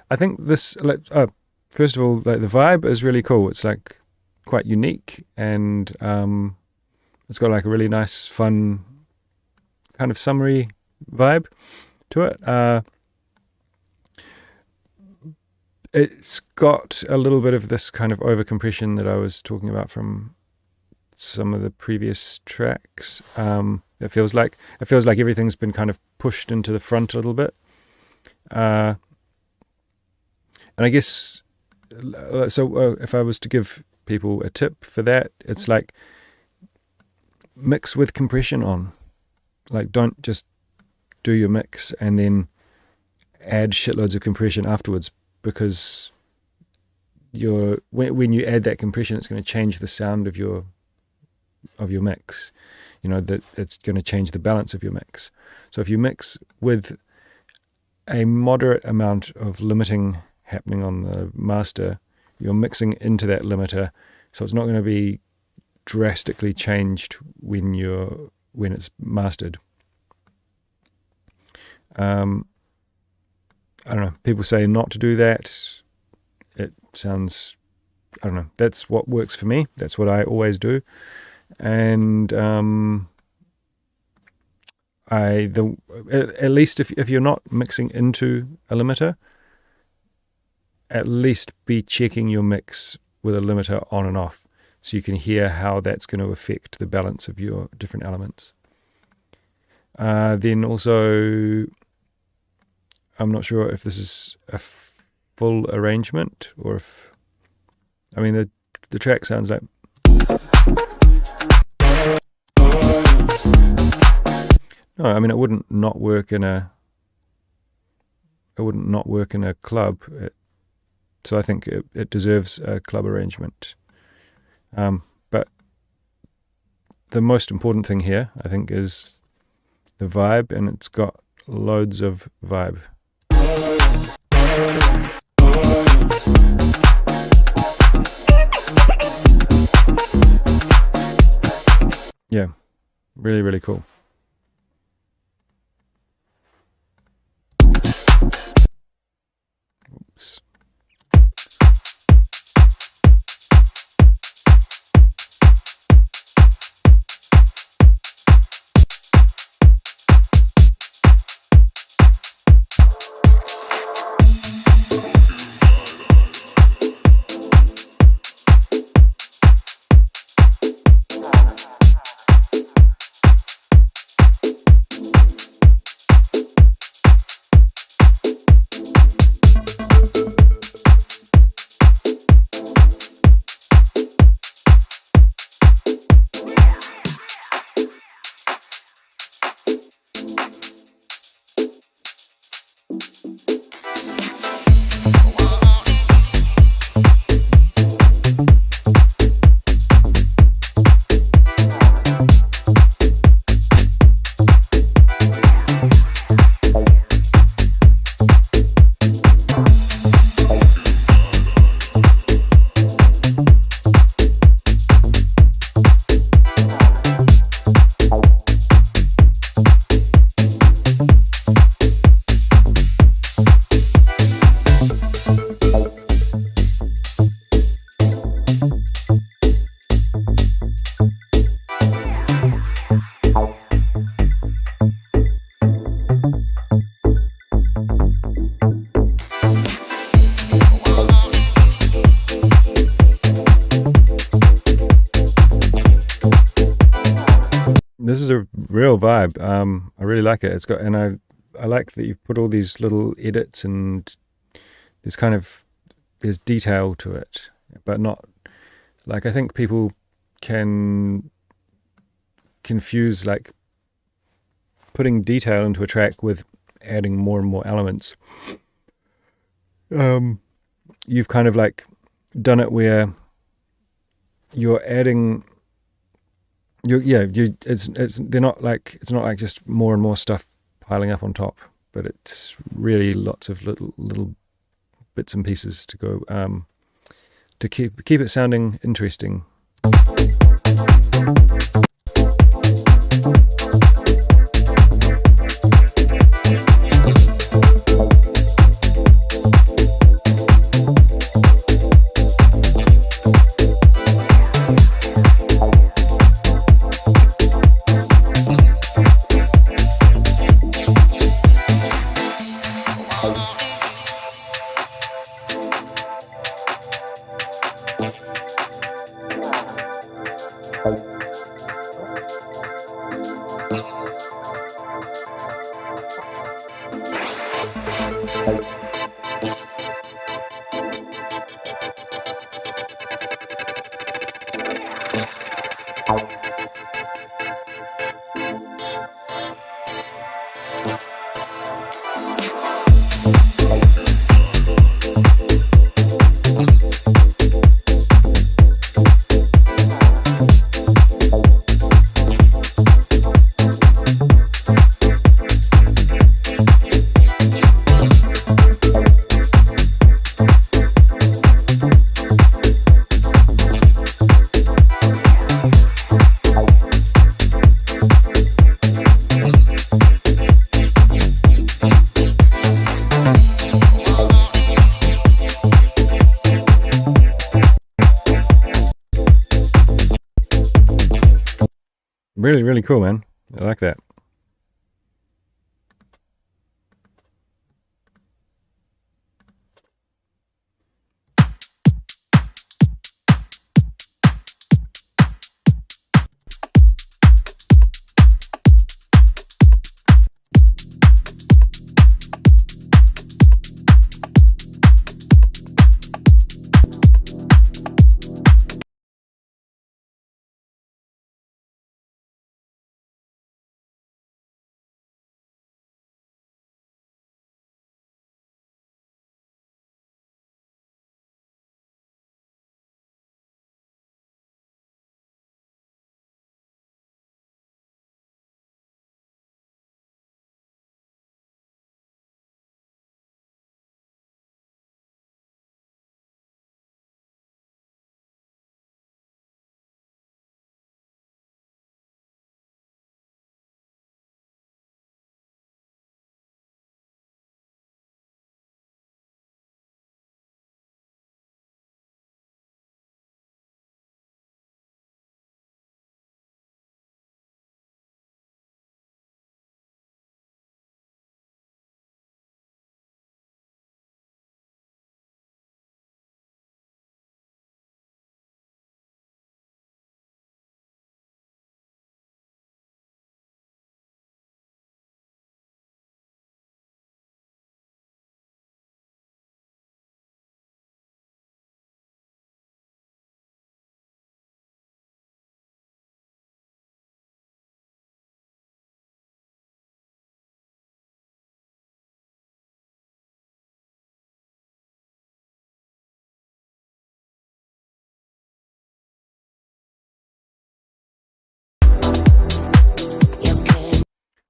I think this, first of all, like the vibe is really cool. It's like quite unique, and it's got like a really nice, fun kind of summery vibe to it. It's got a little bit of this kind of overcompression that I was talking about from some of the previous tracks. It feels like everything's been kind of pushed into the front a little bit. And I guess, so if I was to give people a tip for that, it's like mix with compression on. Like, don't just do your mix and then add shitloads of compression afterwards, because when you add that compression, it's going to change the sound of your mix. You know, that it's going to change the balance of your mix. So if you mix with a moderate amount of limiting happening on the master, you're mixing into that limiter, so it's not going to be drastically changed when it's mastered. I don't know, people say not to do that. It sounds, I don't know, that's what works for me. That's what I always do. And at least if you're not mixing into a limiter, at least be checking your mix with a limiter on and off, so you can hear how that's going to affect the balance of your different elements. Then also, I'm not sure if this is a full arrangement, or if, I mean, the track sounds like, no, I mean, it wouldn't not work in a club. So I think it deserves a club arrangement. But the most important thing here, I think, is the vibe, and it's got loads of vibe. Yeah, really, really cool. Oops. This is a real vibe. I really like it. It's got, and I like that you've put all these little edits, and there's detail to it, but not like, I think people can confuse like putting detail into a track with adding more and more elements. You've kind of like done it where you're adding. It's not like just more and more stuff piling up on top, but it's really lots of little bits and pieces to go to keep it sounding interesting. Really, really cool, man. I like that.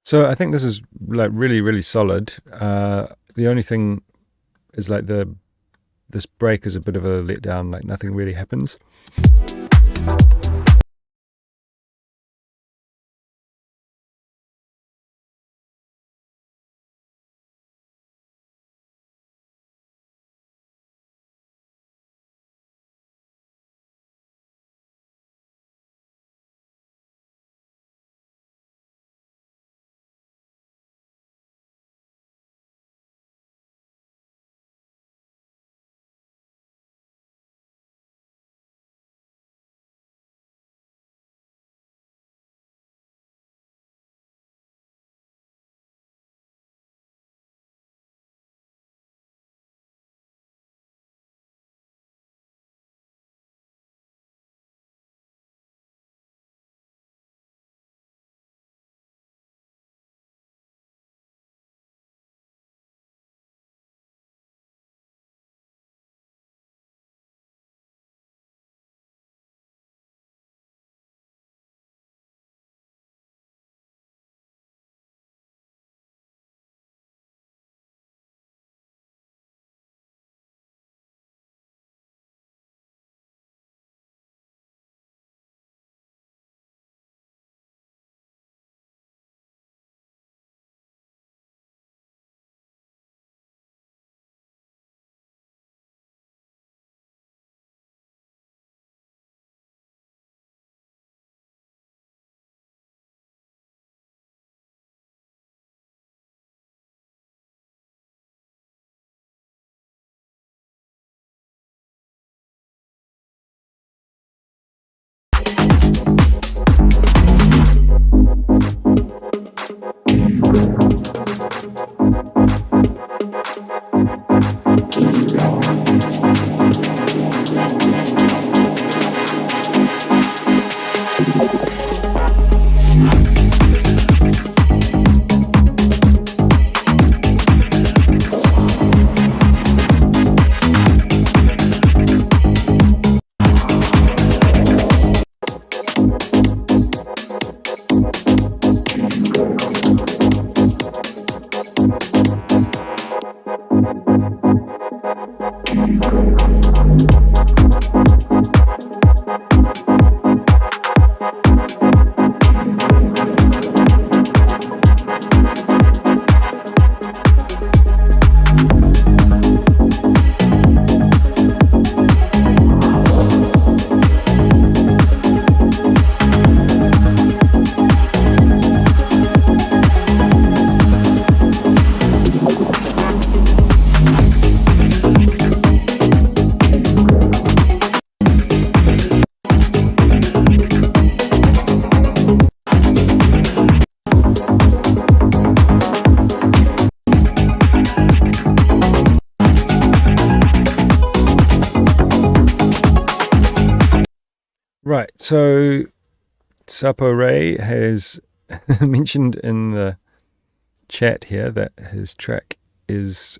So I think this is like really solid. The only thing is like this break is a bit of a letdown, like nothing really happens. Right, so Sapo Ray has mentioned in the chat here that his track the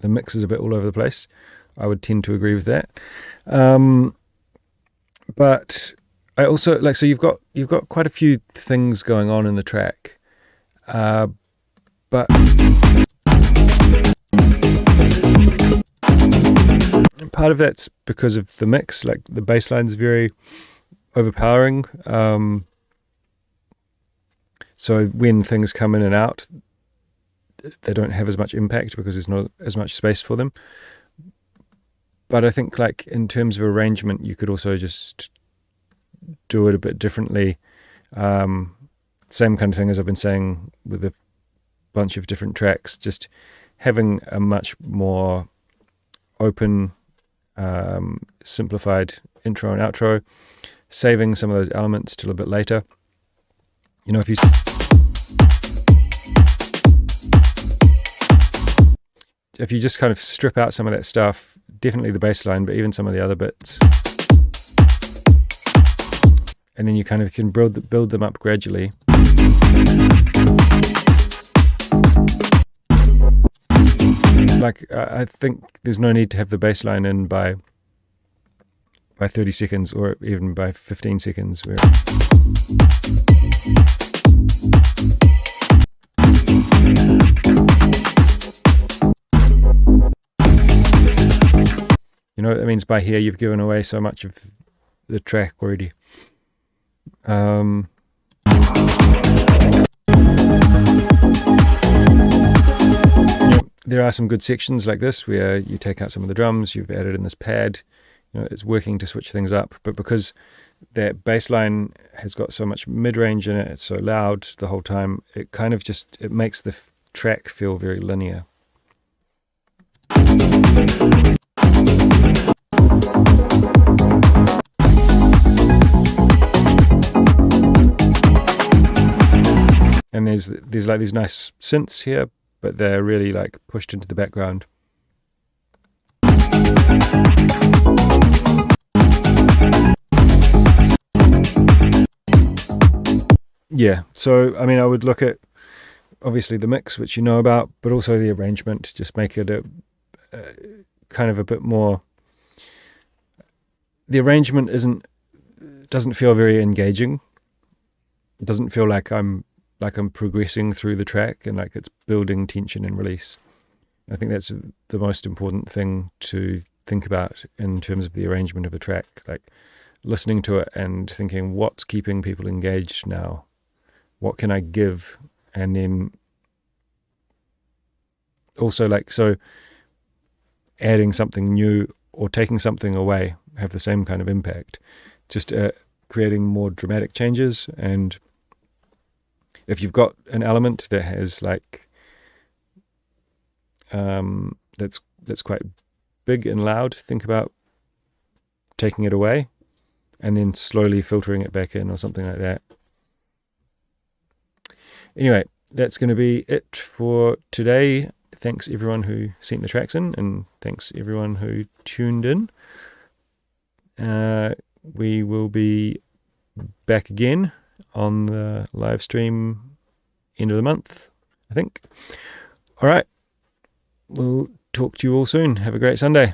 mix is a bit all over the place. I would tend to agree with that. But I also like, so you've got quite a few things going on in the track, but part of that's because of the mix. Like the bass line's very overpowering. So when things come in and out, they don't have as much impact because there's not as much space for them. But I think like in terms of arrangement, you could also just do it a bit differently. Same kind of thing as I've been saying with a bunch of different tracks, just having a much more open, simplified intro and outro, saving some of those elements till a bit later. You know, if you just kind of strip out some of that stuff, definitely the bass line, but even some of the other bits, and then you kind of can build them up gradually. Like I think there's no need to have the bass line in by 30 seconds or even by 15 seconds. know what that means by here? You've given away so much of the track already. There are some good sections like this where you take out some of the drums, you've added in this pad, it's working to switch things up. But because that bass line has got so much mid-range in it, it's so loud the whole time, it kind of just, it makes the track feel very linear. And there's like these nice synths here, but they're really like pushed into the background. Yeah, so I mean, I would look at obviously the mix, which you know about, but also the arrangement. Just make it a kind of a bit more. The arrangement doesn't feel very engaging. It doesn't feel like I'm progressing through the track and like it's building tension and release. I think that's the most important thing to think about in terms of the arrangement of a track, like listening to it and thinking, what's keeping people engaged now? What can I give? And then also like, so adding something new or taking something away have the same kind of impact, just creating more dramatic changes. And if you've got an element that has like that's quite big and loud, think about taking it away and then slowly filtering it back in or something like that. Anyway, that's going to be it for today. Thanks everyone who sent the tracks in, and thanks everyone who tuned in. We will be back again on the live stream end of the month, I think. All right. We'll talk to you all soon. Have a great Sunday.